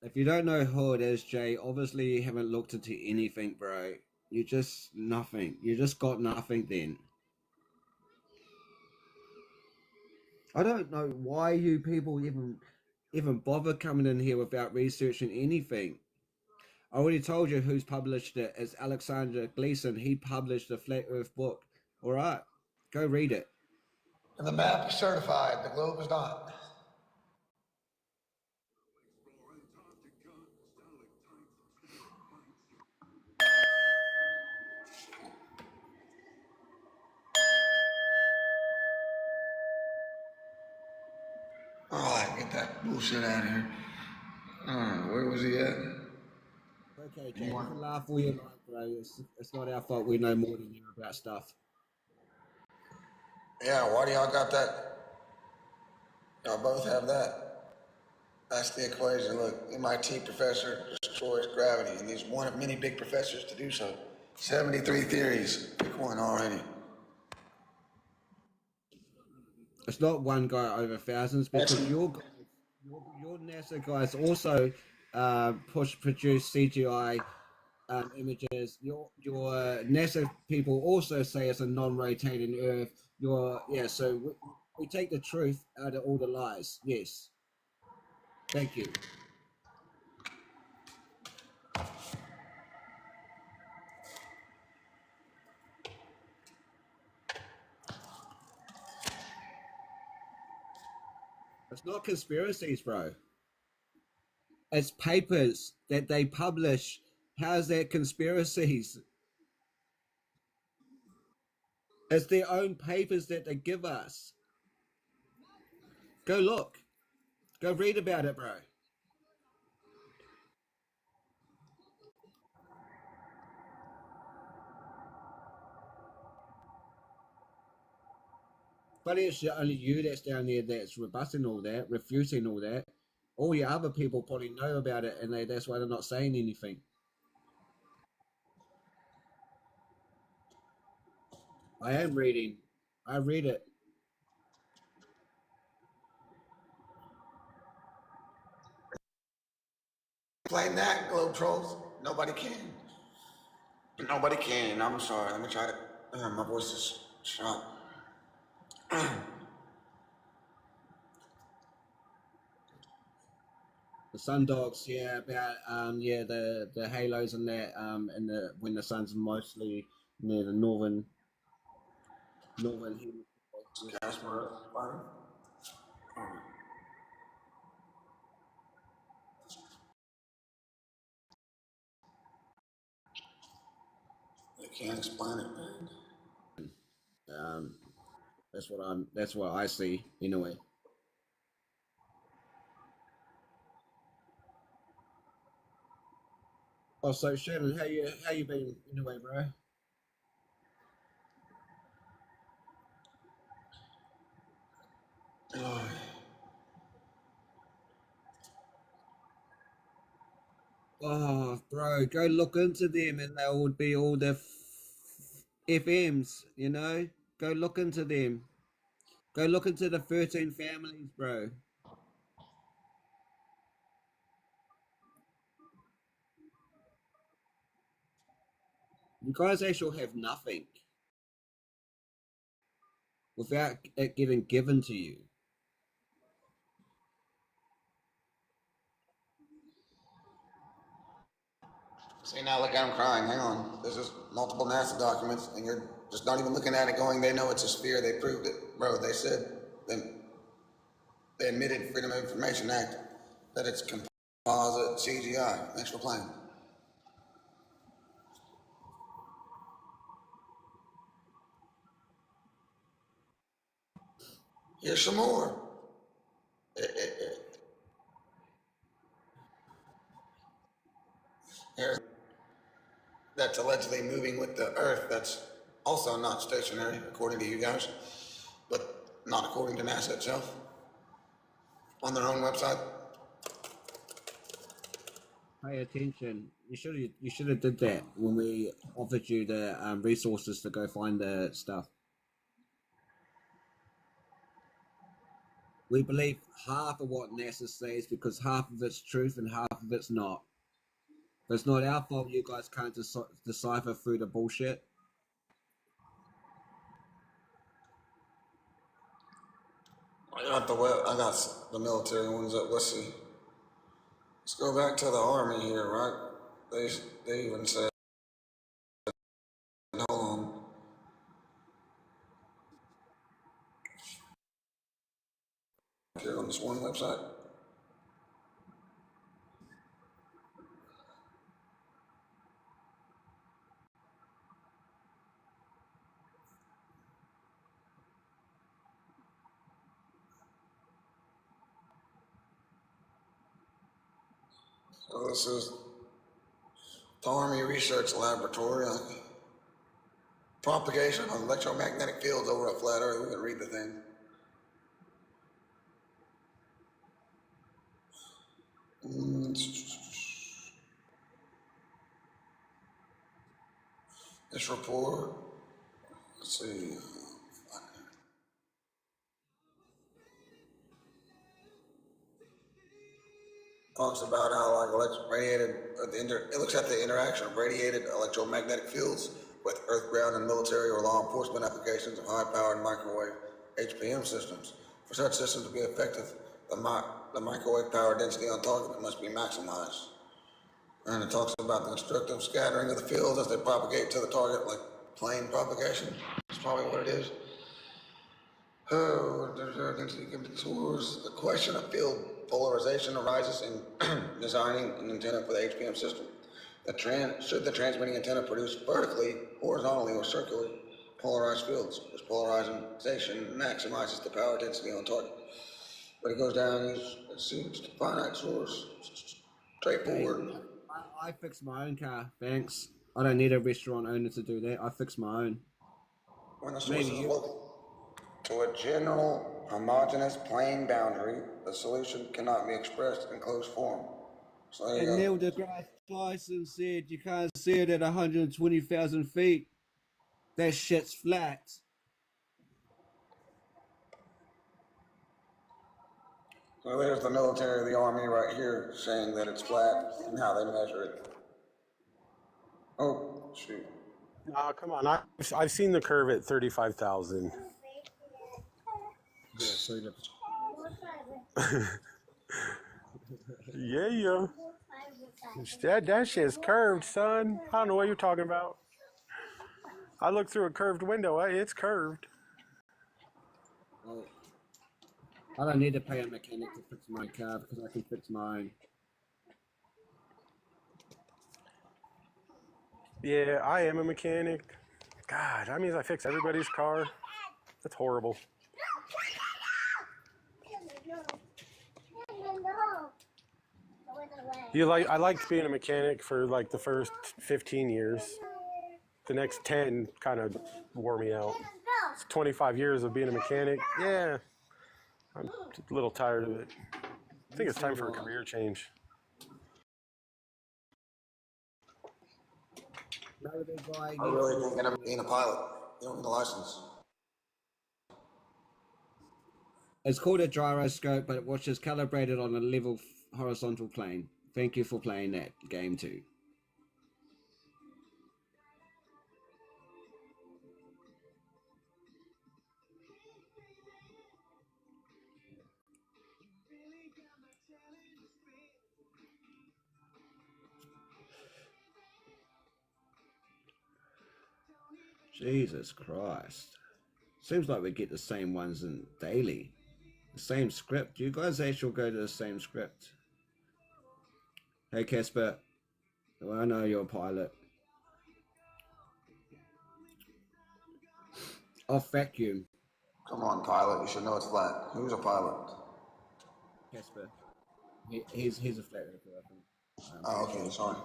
If you don't know who it is, Jay, obviously you haven't looked into anything, bro. You just nothing. You just got nothing then. I don't know why you people even bother coming in here without researching anything. I already told you who's published it. It's Alexander Gleason. He published the Flat Earth book. All right, go read it. And the map is certified. The globe is not. All right, get that bullshit out of here. Where was he at? Okay, Jay, you can laugh all you like, bro. It's not our fault. We know more than you about stuff. Yeah, why do y'all got that? Y'all both have that. That's the equation. Look, MIT professor destroys gravity, and he's one of many big professors to do so. 73 theories. Pick one already. It's not one guy over thousands because your NASA guys also produce CGI images. Your NASA people also say it's a non-rotating Earth. So we take the truth out of all the lies. Yes. Thank you. It's not conspiracies, bro. It's papers that they publish. How's that conspiracies? It's their own papers that they give us. Go look. Go read about it, bro. But it's only you that's down there that's rebutting all that, refuting all that. all your other people probably know about it, and that's why they're not saying anything. I am reading. I read it. Explain that, Globe Trolls. Nobody can. Nobody can. I'm sorry. Let me try to. My voice is shot. The sun dogs, yeah, about yeah, the halos and that, and the when the sun's mostly near the northern hemisphere. Casper. They can't explain it, man. That's what I see anyway. Oh, so Shannon, how you been anyway, bro? Oh, bro, go look into them, and there would be all the FMs, you know. Go look into them. Go look into the 13 families, bro. You guys actually have nothing without it getting given to you. See, now look at him crying. Hang on. There's just multiple NASA documents, and you're just not even looking at it going, they know it's a sphere. They proved it. Bro, they said, they admitted Freedom of Information Act that it's composite CGI. Thanks for playing. Here's some more. Here's that's allegedly moving with the Earth. That's also not stationary, according to you guys, but not according to NASA itself. On their own website. Pay attention. You should have did that when we offered you the resources to go find the stuff. We believe half of what NASA says because half of it's truth and half of it's not. But it's not our fault you guys can't decipher through the bullshit. I got the military ones up. Let's see. Let's go back to the Army here, right? They even said, hold on. Here on this one website. So this is the Army Research Laboratory on propagation of electromagnetic fields over a flat Earth. We can read the thing. This report, let's see. Talks about how it looks at the interaction of radiated electromagnetic fields with earth, ground, and military or law enforcement applications of high-powered microwave HPM systems. For such systems to be effective, the microwave power density on target must be maximized. And it talks about the constructive scattering of the fields as they propagate to the target, like plane propagation. That's probably what it is. The question of field polarization arises in designing an antenna for the HPM system. Should the transmitting antenna produce vertically, horizontally, or circularly polarized fields? This polarization maximizes the power density on target. But it goes down, it's a finite source. Straightforward. I fixed my own car, thanks. I don't need a restaurant owner to do that. I fixed my own. When the source is local to a general homogeneous plane boundary, the solution cannot be expressed in closed form. So there you And go. Neil deGrasse Tyson said you can't see it at 120,000 feet. That shit's flat. So there's the military, the army right here saying that it's flat and how they measure it. Oh, shoot. Nah, come on. I've seen the curve at 35,000. Yeah, so Yeah. That shit's curved, son. I don't know what you're talking about. I looked through a curved window. It's curved. well, I don't need to pay a mechanic to fix my car because I can fix mine. Yeah, I am a mechanic. God, that means I fix everybody's car. That's horrible. I liked being a mechanic for like the first 15 years. The next 10 kind of wore me out. It's 25 years of being a mechanic. Yeah, I'm a little tired of it. I think it's time for a career change. I really think I'm being a pilot. You don't need a license. It's called a gyroscope, but which is calibrated on a level horizontal plane. Thank you for playing that game too. Jesus Christ. Seems like we get the same ones in daily. The same script. You guys actually go to the same script. Hey Casper. Well, I know you're a pilot. Off vacuum. Come on, pilot. You should know it's flat. Who's a pilot? Casper. He's a flat earther, I think. Oh, okay, sorry.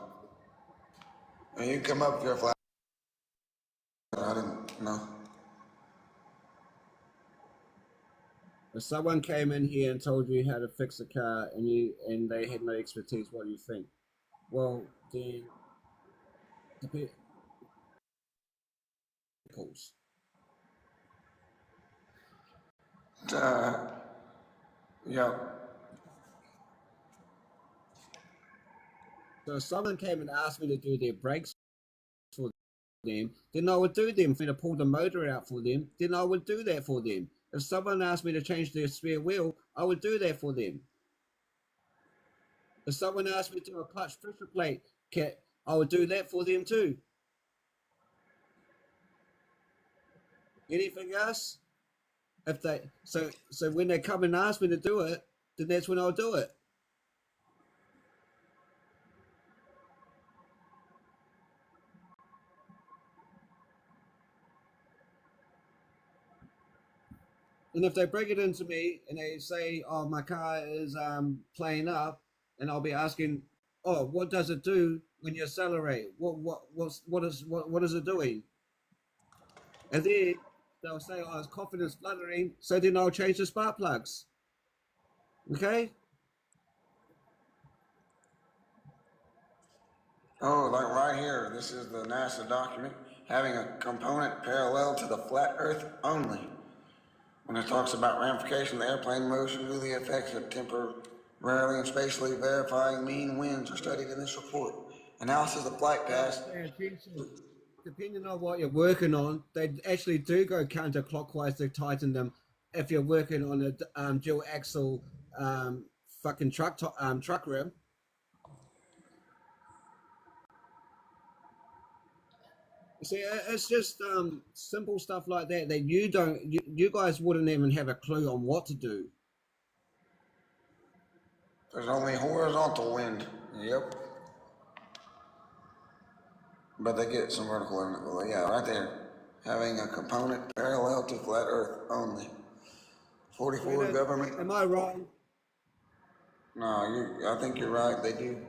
And you can come up if you're a flat. I didn't know. If someone came in here and told you how to fix a car and they had no expertise, what do you think? Well, then Yeah. So if someone came and asked me to do their brakes for them, then I would do them. If I pull the motor out for them, then I would do that for them. If someone asked me to change their spare wheel, I would do that for them. If someone asked me to do a clutch pressure plate kit, I would do that for them too. Anything else? If they so when they come and ask me to do it, then that's when I'll do it. And if they bring it into me and they say, "Oh, my car is playing up," and I'll be asking, "Oh, what does it do when you accelerate? What is it doing?" And then they'll say, "Oh, it's confidence fluttering," so then I'll change the spark plugs. Okay. Oh, like right here. This is the NASA document having a component parallel to the flat Earth only. When it talks about ramification of the airplane motion really affects it temporarily and spatially verifying mean winds are studied in this report. Analysis of flight paths. Depending on what you're working on, they actually do go counterclockwise to tighten them. If you're working on a dual axle fucking truck rim. See, it's just simple stuff like that you guys wouldn't even have a clue on what to do. There's only horizontal wind. Yep. But they get some vertical in it. Well, yeah, right there. Having a component parallel to flat Earth only. 44 government. Am I wrong? No, I think you're right. They do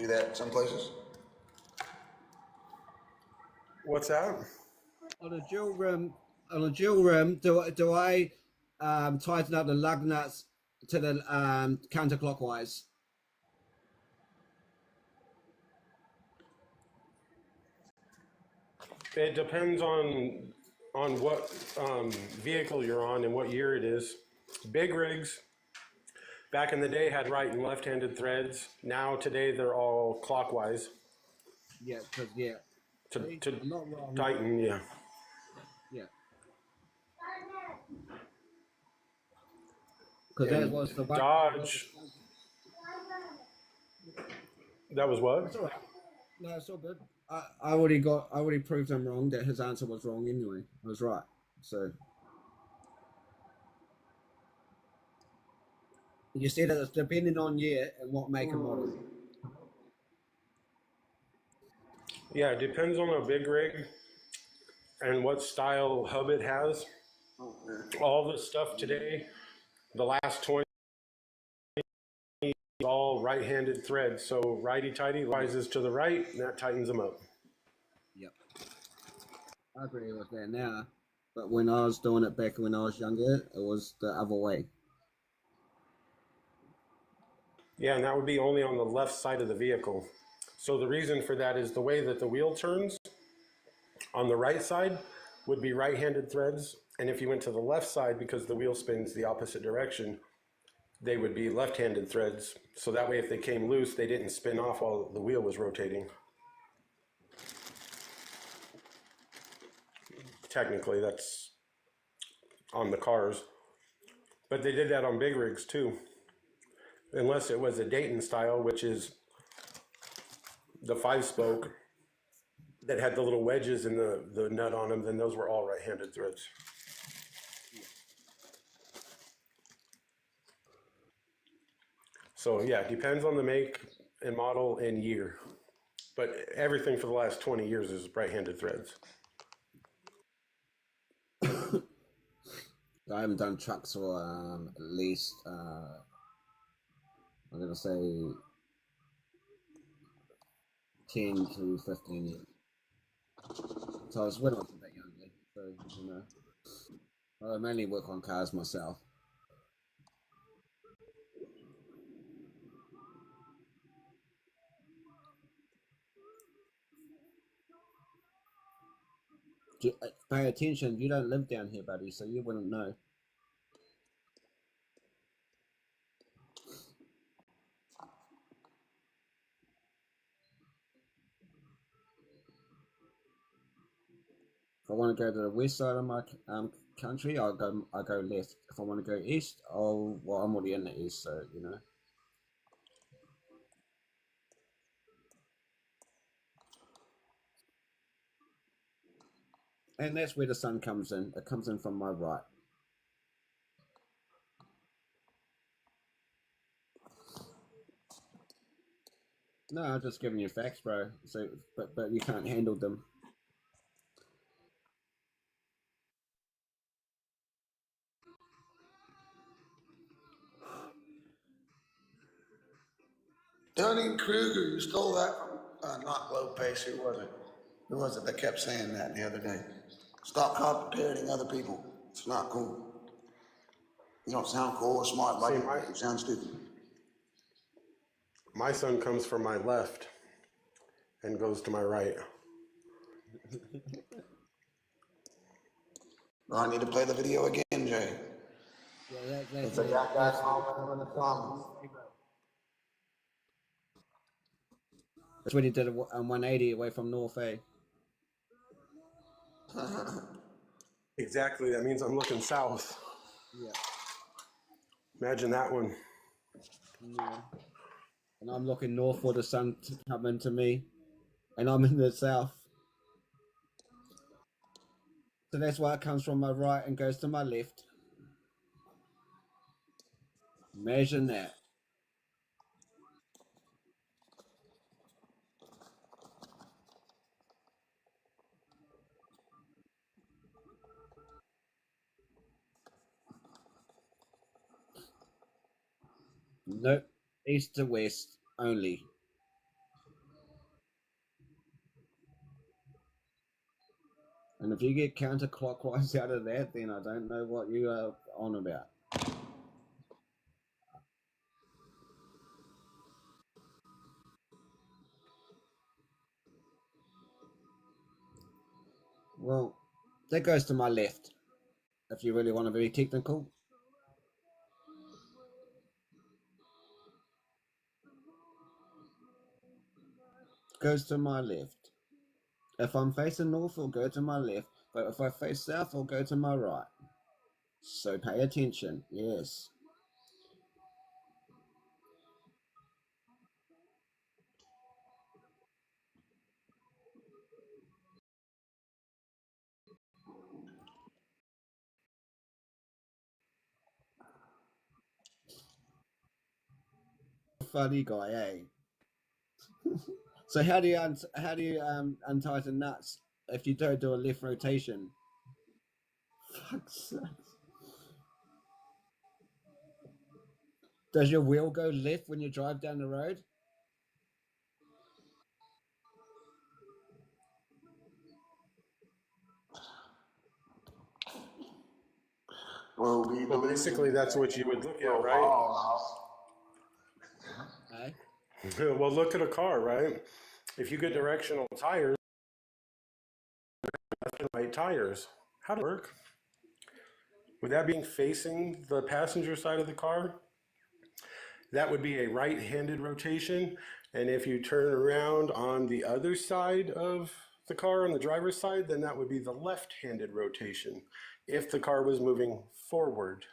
that in some places. What's that? On a dual rim, do I tighten up the lug nuts to the counterclockwise. It depends on what vehicle you're on and what year it is. Big rigs back in the day had right and left-handed threads. Now today they're all clockwise. Yeah, because to not wrong. tighten, yeah. Yeah. Because that was the Dodge. That was what? That's all right. No, it's all good. I already proved him wrong that his answer was wrong anyway. I was right. So you said that it's depending on year and what make and model. Yeah, it depends on a big rig and what style hub it has. All the stuff today, the last 20 is all right-handed threads. So righty-tighty rises to the right, and that tightens them up. Yep. I agree with that now. But when I was doing it back when I was younger, it was the other way. Yeah, and that would be only on the left side of the vehicle. So the reason for that is the way that the wheel turns on the right side would be right-handed threads. And if you went to the left side, because the wheel spins the opposite direction, they would be left-handed threads. So that way, if they came loose, they didn't spin off while the wheel was rotating. Technically, that's on the cars. But they did that on big rigs too. Unless it was a Dayton style, which is the 5-spoke that had the little wedges in the nut on them, then those were all right-handed threads. So yeah, it depends on the make and model and year. But everything for the last 20 years is right-handed threads. I haven't done trucks for at least I'm gonna say 10 to 15 years. So I was when I was a bit younger. So you know, I mainly work on cars myself. Pay attention. You don't live down here, buddy, so you wouldn't know. If I want to go to the west side of my country, I go left. If I want to go east, well, I'm already in the east, so you know. And that's where the sun comes in. It comes in from my right. No, I'm just giving you facts, bro. So, but you can't handle them. Dunning-Kruger, you stole that from, not GLOBEFACE, who was it? Who was it that kept saying that the other day? Stop copy-parroting other people. It's not cool. You don't sound cool or smart like you sound stupid. My son comes from my left and goes to my right. I need to play the video again, Jay. Yeah, It's a jackass in the comments. That's when he did a 180 away from North A. Exactly, that means I'm looking south. Yeah. Imagine that one. Yeah. And I'm looking north for the sun to come into me, and I'm in the south. So that's why it comes from my right and goes to my left. Imagine that. Nope, east to west only. And if you get counterclockwise out of that, then I don't know what you are on about. Well, that goes to my left, if you really want to be technical. Goes to my left. If I'm facing north, it'll go to my left, but if I face south, it'll go to my right. So pay attention, yes. Funny guy, eh? So how do you untighten nuts if you don't do a left rotation? Fuck's sake. Does your wheel go left when you drive down the road? Well, basically, that's what you would look at, right? Eh? Well, look at a car, right? If you get directional tires, left and right tires, how does it work? With that being facing the passenger side of the car, that would be a right-handed rotation. And if you turn around on the other side of the car, on the driver's side, then that would be the left-handed rotation if the car was moving forward.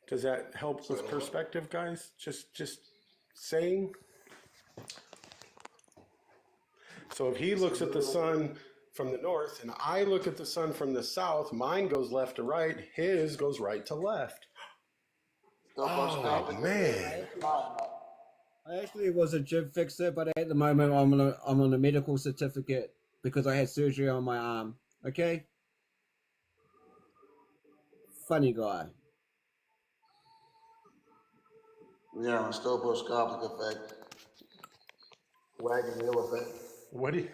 Does that help with perspective, guys? Just saying. So if he looks at the sun from the north and I look at the sun from the south, mine goes left to right, his goes right to left. Oh man. I actually was a gym fixer, but at the moment I'm on a medical certificate because I had surgery on my arm. Okay? Funny guy. Yeah, stroboscopic effect. Wagon wheel effect. What do you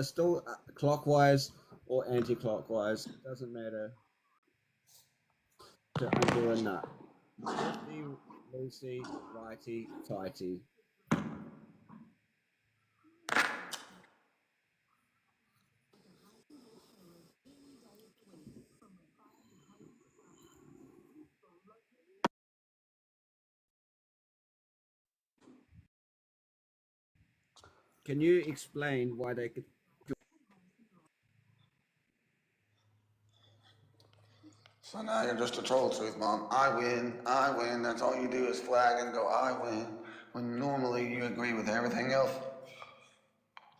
still clockwise or anti-clockwise. It doesn't matter to undo a nut. Lefty, loosey, righty, tighty. Can you explain why they could? So now you're just a troll, Truth Mom. I win, I win. That's all you do is flag and go, I win. When normally you agree with everything else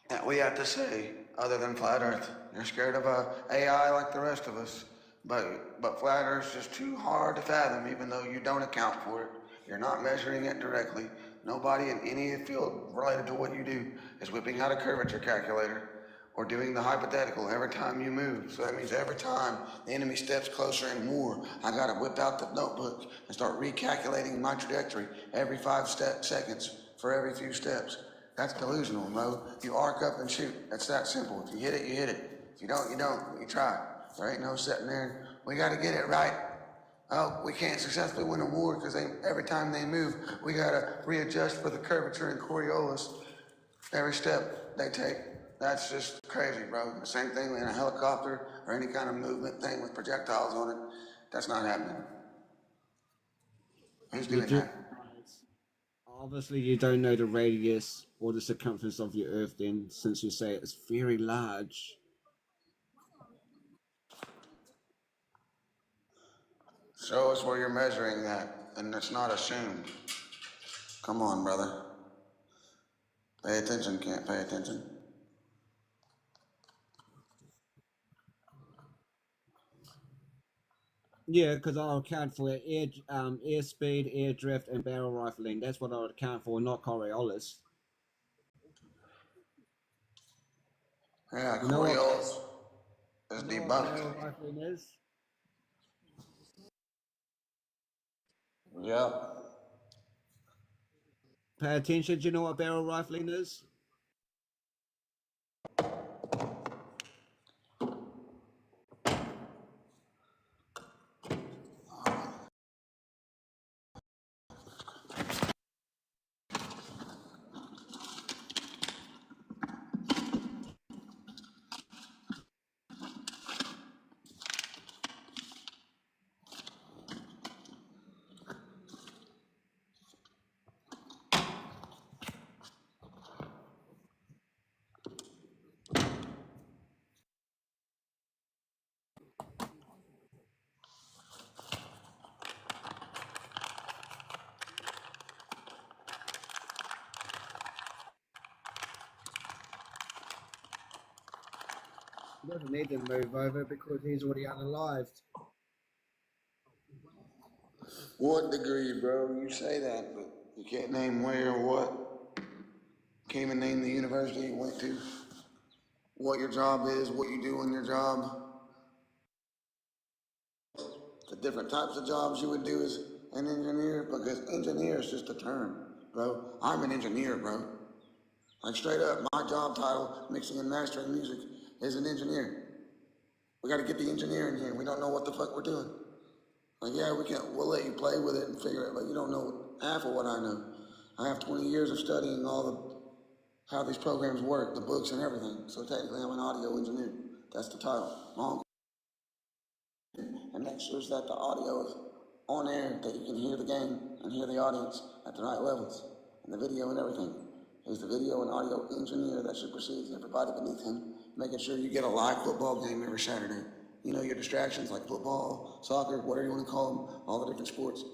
that we have to say, other than flat Earth. You're scared of AI like the rest of us, but flat Earth's just too hard to fathom, even though you don't account for it. You're not measuring it directly. Nobody in any field related to what you do is whipping out a curvature calculator or doing the hypothetical every time you move. So that means every time the enemy steps closer and more, I gotta whip out the notebook and start recalculating my trajectory every 5 seconds for every few steps. That's delusional, Mo. You arc up and shoot. That's that simple. If you hit it, you hit it. If you don't, you don't. You try. There ain't no sitting there. We gotta get it right. Oh, we can't successfully win a war because every time they move, we gotta readjust for the curvature and Coriolis every step they take. That's just crazy, bro. The same thing in a helicopter or any kind of movement thing with projectiles on it. That's not happening. Who's doing that? Obviously, you don't know the radius or the circumference of your Earth, then, since you say it's very large. Show us where you're measuring that, and it's not assumed. Come on, brother. Pay attention, can't pay attention. Yeah, because I'll account for air speed, air drift, and barrel rifling. That's what I would account for, not Coriolis. Yeah, Coriolis is debunked. Barrel rifling is? Yep. Pay attention. Do you know what barrel rifling is? He doesn't need to move over because he's already unalived. What degree, bro? You say that, but you can't name where or what. Can't even name the university you went to. What your job is, what you do in your job. The different types of jobs you would do as an engineer, because engineer is just a term, bro. I'm an engineer, bro. Like straight up, my job title, mixing and mastering music, is an engineer. We gotta get the engineer in here. We don't know what the fuck we're doing. Like, yeah, we'll let you play with it and figure it, but you don't know half of what I know. I have 20 years of studying how these programs work, the books and everything. So technically I'm an audio engineer. That's the title. And make sure that the audio is on air, that you can hear the game and hear the audience at the right levels, and the video and everything. He's the video and audio engineer that supersedes everybody beneath him, making sure you get a live football game every Saturday. You know, your distractions like football, soccer, whatever you want to call them, all the different sports.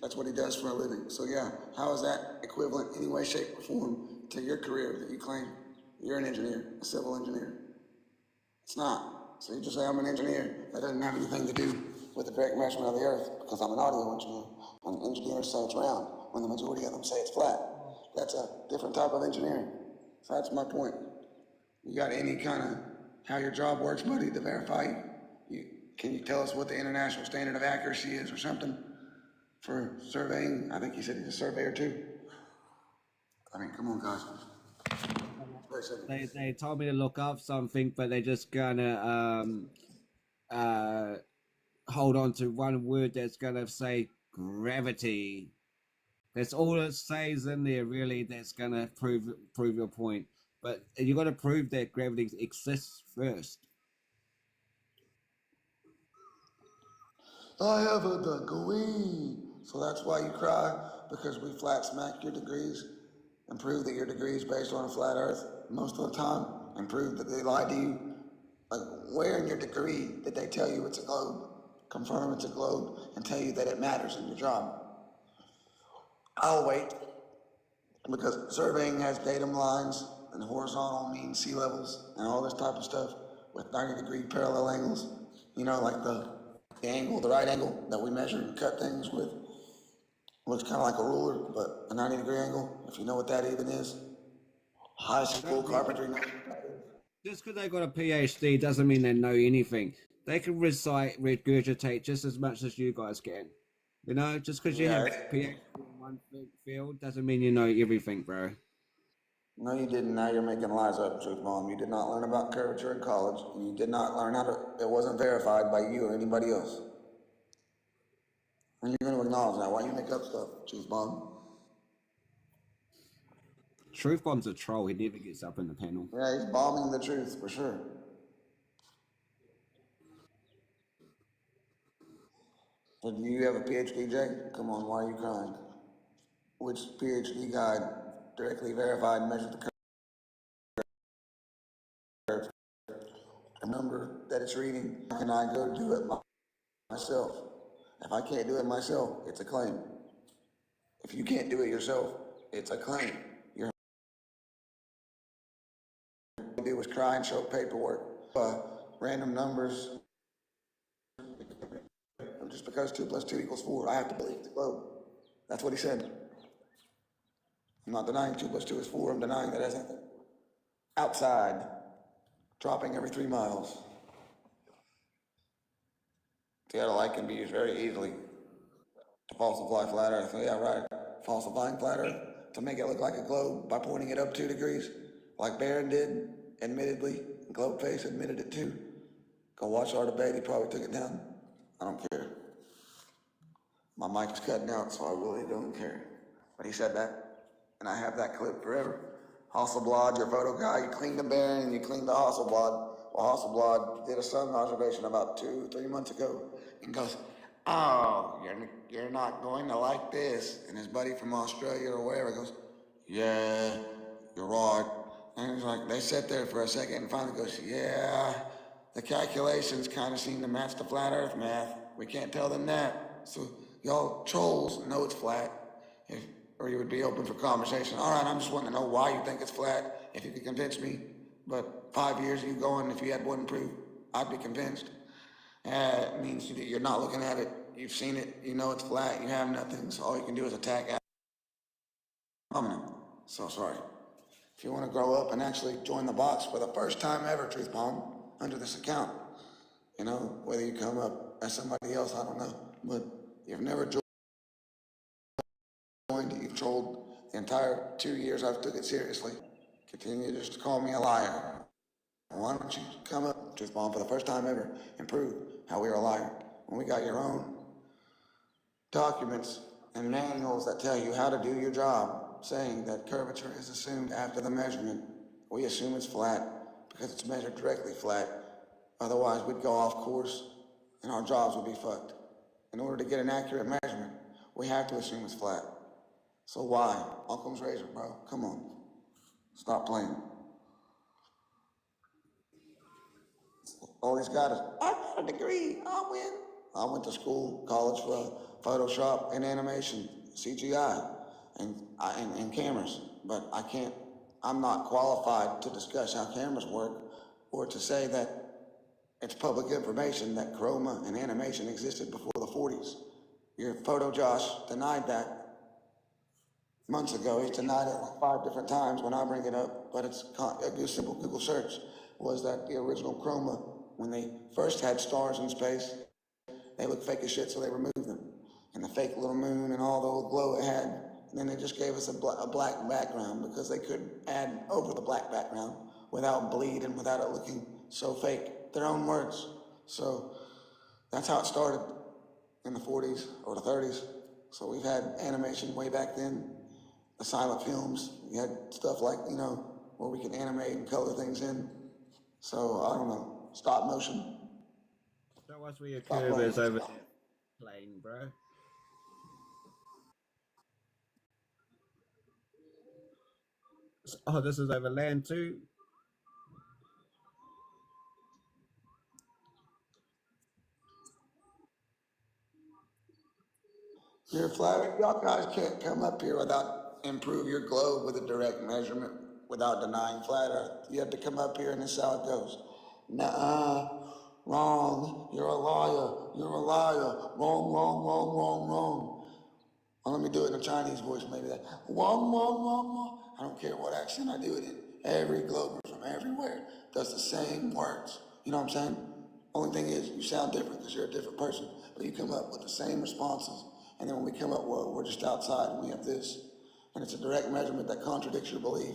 That's what he does for a living. So yeah, how is that equivalent in any way, shape, or form to your career that you claim? You're an engineer, a civil engineer. It's not. So you just say I'm an engineer. That doesn't have anything to do with the direct measurement of the earth, because I'm an audio engineer. And engineers say it's round, when the majority of them say it's flat. That's a different type of engineering. So that's my point. You got any kind of how your job works, buddy, to verify you? Can you tell us what the international standard of accuracy is or something for surveying? I think you said he's a surveyor too. I mean, come on, guys. They told me to look up something, but they're just gonna hold on to one word that's gonna say gravity. That's all it says in there, really. That's gonna prove your point. But you got to prove that gravity exists first. I have a degree. So that's why you cry, because we flat smack your degrees and prove that your degree is based on a flat earth most of the time, and prove that they lied to you. Like, where in your degree did they tell you it's a globe, confirm it's a globe, and tell you that it matters in your job? I'll wait, because surveying has datum lines and horizontal mean sea levels and all this type of stuff with 90-degree parallel angles. You know, like the angle, the right angle that we measure and cut things with. Looks kind of like a ruler, but a 90-degree angle, if you know what that even is. High school carpentry. Just because they got a PhD doesn't mean they know anything. They can recite, regurgitate just as much as you guys can. You know, just because you have a PhD in one field doesn't mean you know everything, bro. No, you didn't. Now you're making lies up, Truth Bomb. You did not learn about curvature in college. You did not learn how to, it wasn't verified by you or anybody else. And you're going to acknowledge that. Why you make up stuff, Truth Bomb? Truth Bomb's a troll. He never gets up in the panel. Yeah, he's bombing the truth, for sure. So do you have a PhD, Jay? Come on, why are you crying? Which PhD guide directly verified and measured the curve? A number that it's reading, can I go do it myself? If I can't do it myself, it's a claim. If you can't do it yourself, it's a claim. You're do was cry and show paperwork, random numbers. Just because 2 + 2 = 4, I have to believe the globe. That's what he said. I'm not denying 2 + 2 is 4. I'm denying that as anything. Outside, dropping every 3 miles. See how the light can be used very easily to falsify flat Earth. Yeah, right. Falsifying flat Earth to make it look like a globe by pointing it up 2 degrees, like Barron did, admittedly. GLOBEFACE admitted it too. Go watch our debate. He probably took it down. I don't care. My mic's cutting out, so I really don't care. But he said that, and I have that clip forever. Hasselblad, your photo guy, you cleaned the Barron and you cleaned the Hasselblad. Well, Hasselblad did a sun observation about 2-3 months ago and goes, oh, you're not going to like this. And his buddy from Australia or wherever goes, yeah, you're right. And he's like, they sit there for a second and finally goes, yeah, the calculations kind of seem to match the flat Earth math. We can't tell them that. So y'all trolls know it's flat, or you would be open for conversation. All right, I'm just wanting to know why you think it's flat, if you could convince me. But 5 years of you going, if you had one proof, I'd be convinced. It means that you're not looking at it. You've seen it. You know it's flat. You have nothing. So all you can do is attack ad hominem. So sorry. If you want to grow up and actually join the box for the first time ever, Truth Bomb, under this account, you know, whether you come up as somebody else, I don't know, but you've never joined, you've trolled the entire 2 years I've took it seriously. Continue just to call me a liar. Why don't you come up, Truth Bomb, for the first time ever and prove how we are a liar when we got your own documents and manuals that tell you how to do your job, saying that curvature is assumed after the measurement. We assume it's flat because it's measured directly flat. Otherwise, we'd go off course and our jobs would be fucked. In order to get an accurate measurement, we have to assume it's flat. So why? Occam's razor, bro. Come on. Stop playing. All he's got is, I got a degree, I'll win. I went to school, college for Photoshop and animation, CGI, and cameras, but I'm not qualified to discuss how cameras work or to say that it's public information that chroma and animation existed before the 40s. Your photo Josh denied that months ago. He's denied it like 5 different times when I bring it up, but it's a simple Google search was that the original chroma, when they first had stars in space, they looked fake as shit, so they removed them. And the fake little moon and all the old glow it had and then they just gave us a black background because they couldn't add over the black background without bleed and without it looking so fake. Their own words. So that's how it started in the 40s or the 30s. So we've had animation way back then, the silent films. We had stuff like, you know, where we can animate and color things in. So I don't know, stop motion. Show us where your curve is over that plane, bro. Oh, this is over land too. You're flat. Y'all guys can't come up here without improve your globe with a direct measurement without denying flat Earth. You have to come up here and this is how it goes. Nuh-uh, wrong. You're a liar. You're a liar. Wrong, wrong, wrong, wrong, wrong. Well, let me do it in a Chinese voice, maybe that. Wrong, wrong, wrong, wrong. I don't care what accent I do it in. Every glober from everywhere does the same words. You know what I'm saying? Only thing is, you sound different because you're a different person, but you come up with the same responses. And then when we come up, well, we're just outside and we have this, and it's a direct measurement that contradicts your belief.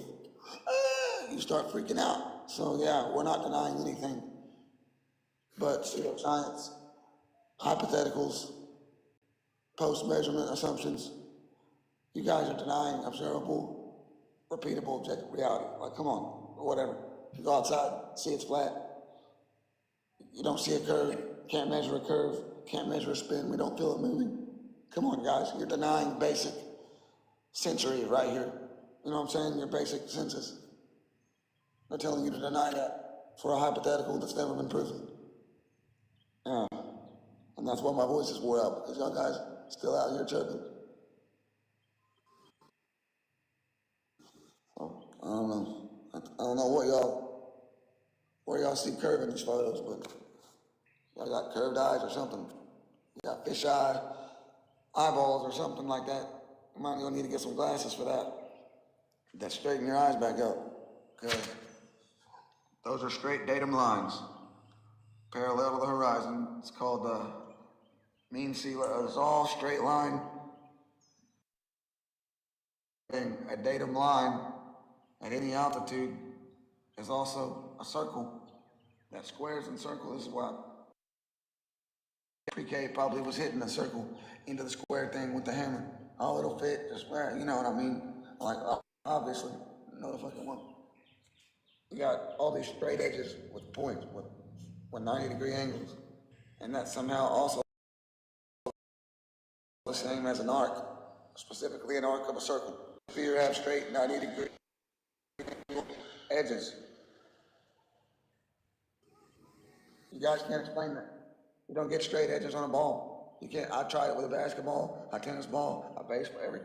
You start freaking out. So yeah, we're not denying anything, but pseudoscience, hypotheticals, post-measurement assumptions, you guys are denying observable, repeatable objective reality. Like, come on, or whatever. You go outside, see it's flat. You don't see a curve, can't measure a curve, can't measure a spin, we don't feel it moving. Come on, guys, you're denying basic sensory right here. You know what I'm saying? Your basic senses. They're telling you to deny that for a hypothetical that's never been proven. Yeah. And that's why my voice is wore out, because y'all guys still out here chirping. So, I don't know. I don't know where y'all see curve in these photos, but y'all got curved eyes or something. You got fish eye, eyeballs or something like that. You might need to get some glasses for that. That straighten your eyes back up. Okay. Those are straight datum lines, parallel to the horizon. It's called the mean sea level. It's all straight line. And a datum line at any altitude is also a circle. That squares and circle is what pre-K probably was hitting the circle into the square thing with the hammer. Oh, it'll fit, just where, you know what I mean? Like, obviously, no fucking one. You got all these straight edges with points, with 90-degree angles. And that's somehow also the same as an arc, specifically an arc of a circle. If you have straight 90-degree edges, you guys can't explain that. You don't get straight edges on a ball. You can't. I tried it with a basketball, a tennis ball, a baseball, every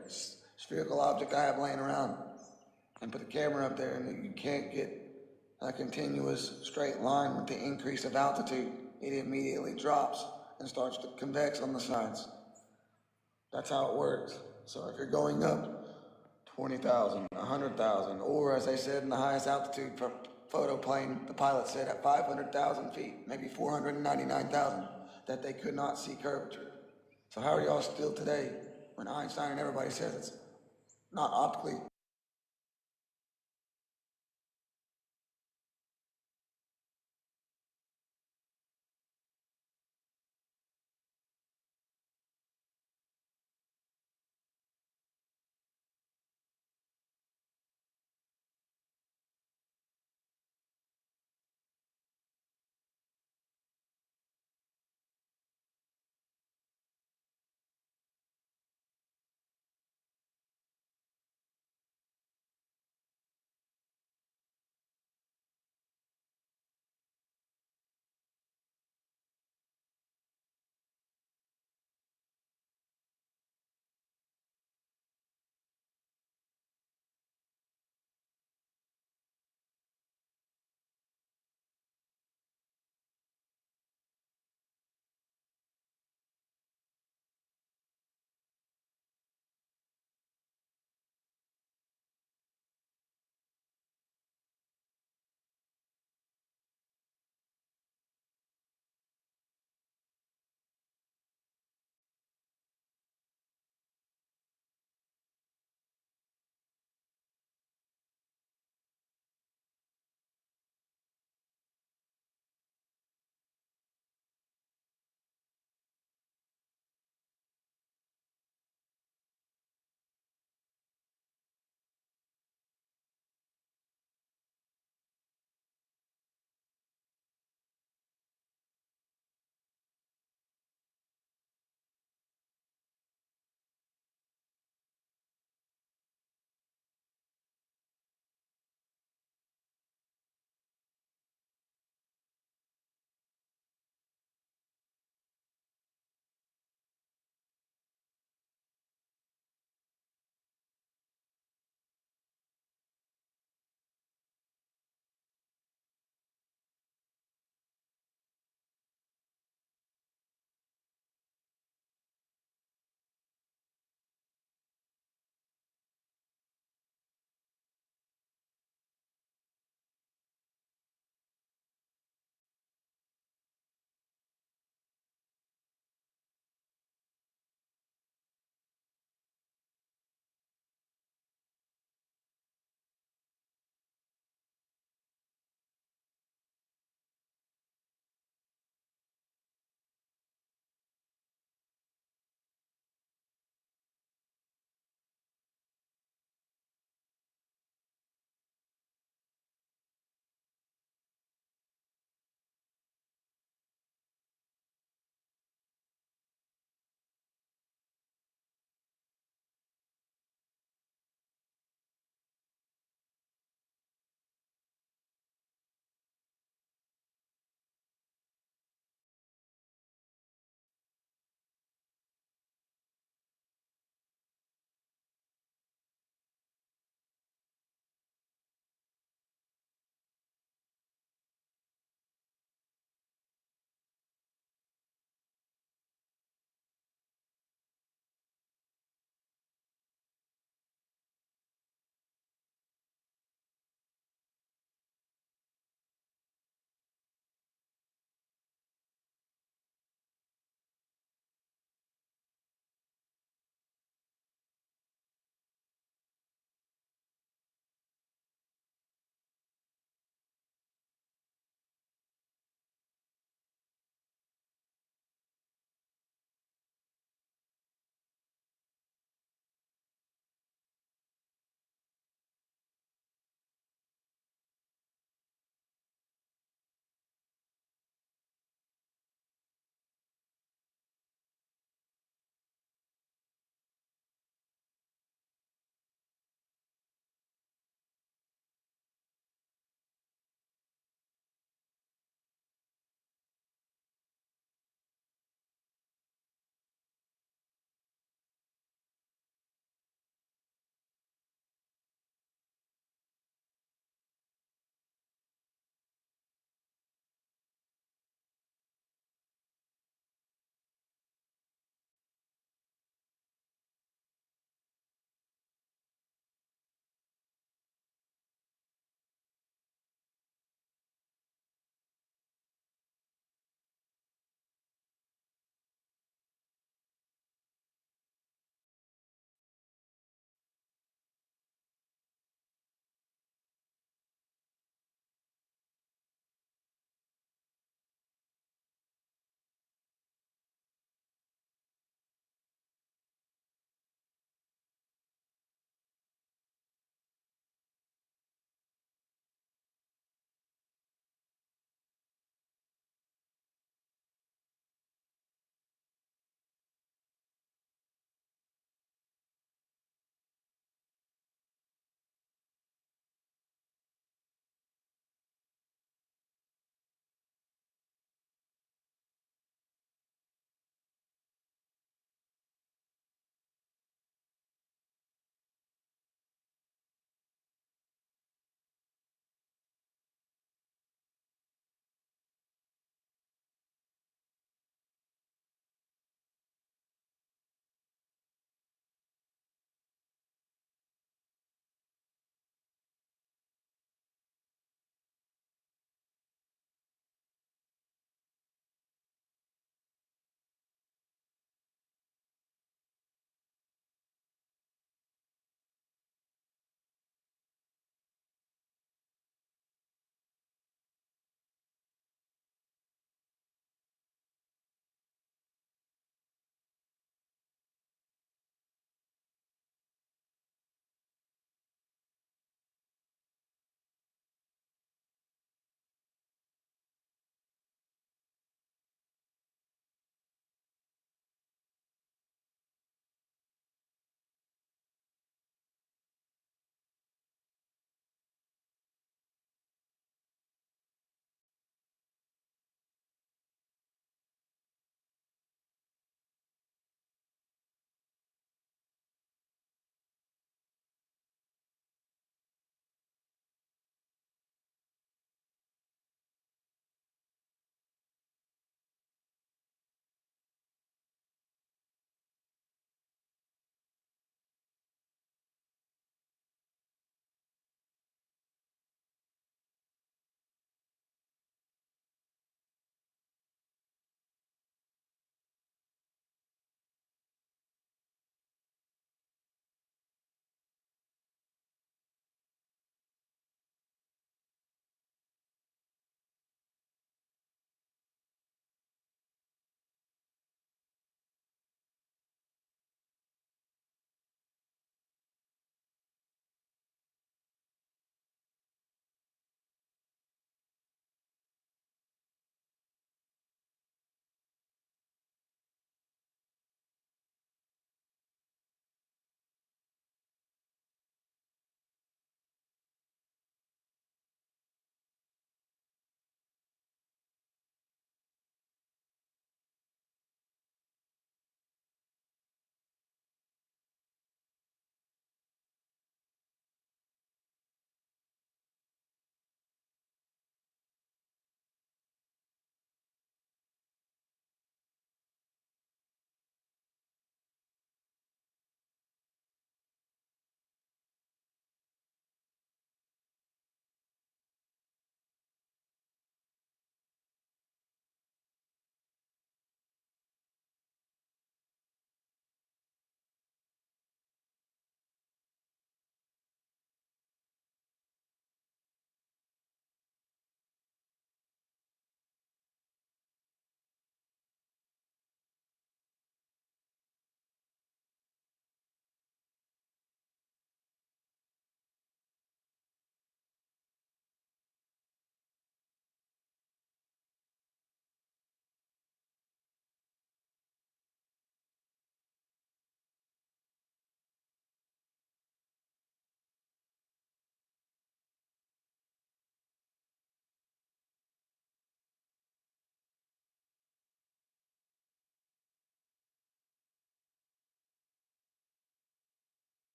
spherical object I have laying around, and put the camera up there, and you can't get a continuous straight line with the increase of altitude. It immediately drops and starts to convex on the sides. That's how it works. So if you're going up 20,000, 100,000, or as they said in the highest altitude photo plane, the pilot said at 500,000 feet, maybe 499,000, that they could not see curvature. So how are y'all still today when Einstein and everybody says it's not optically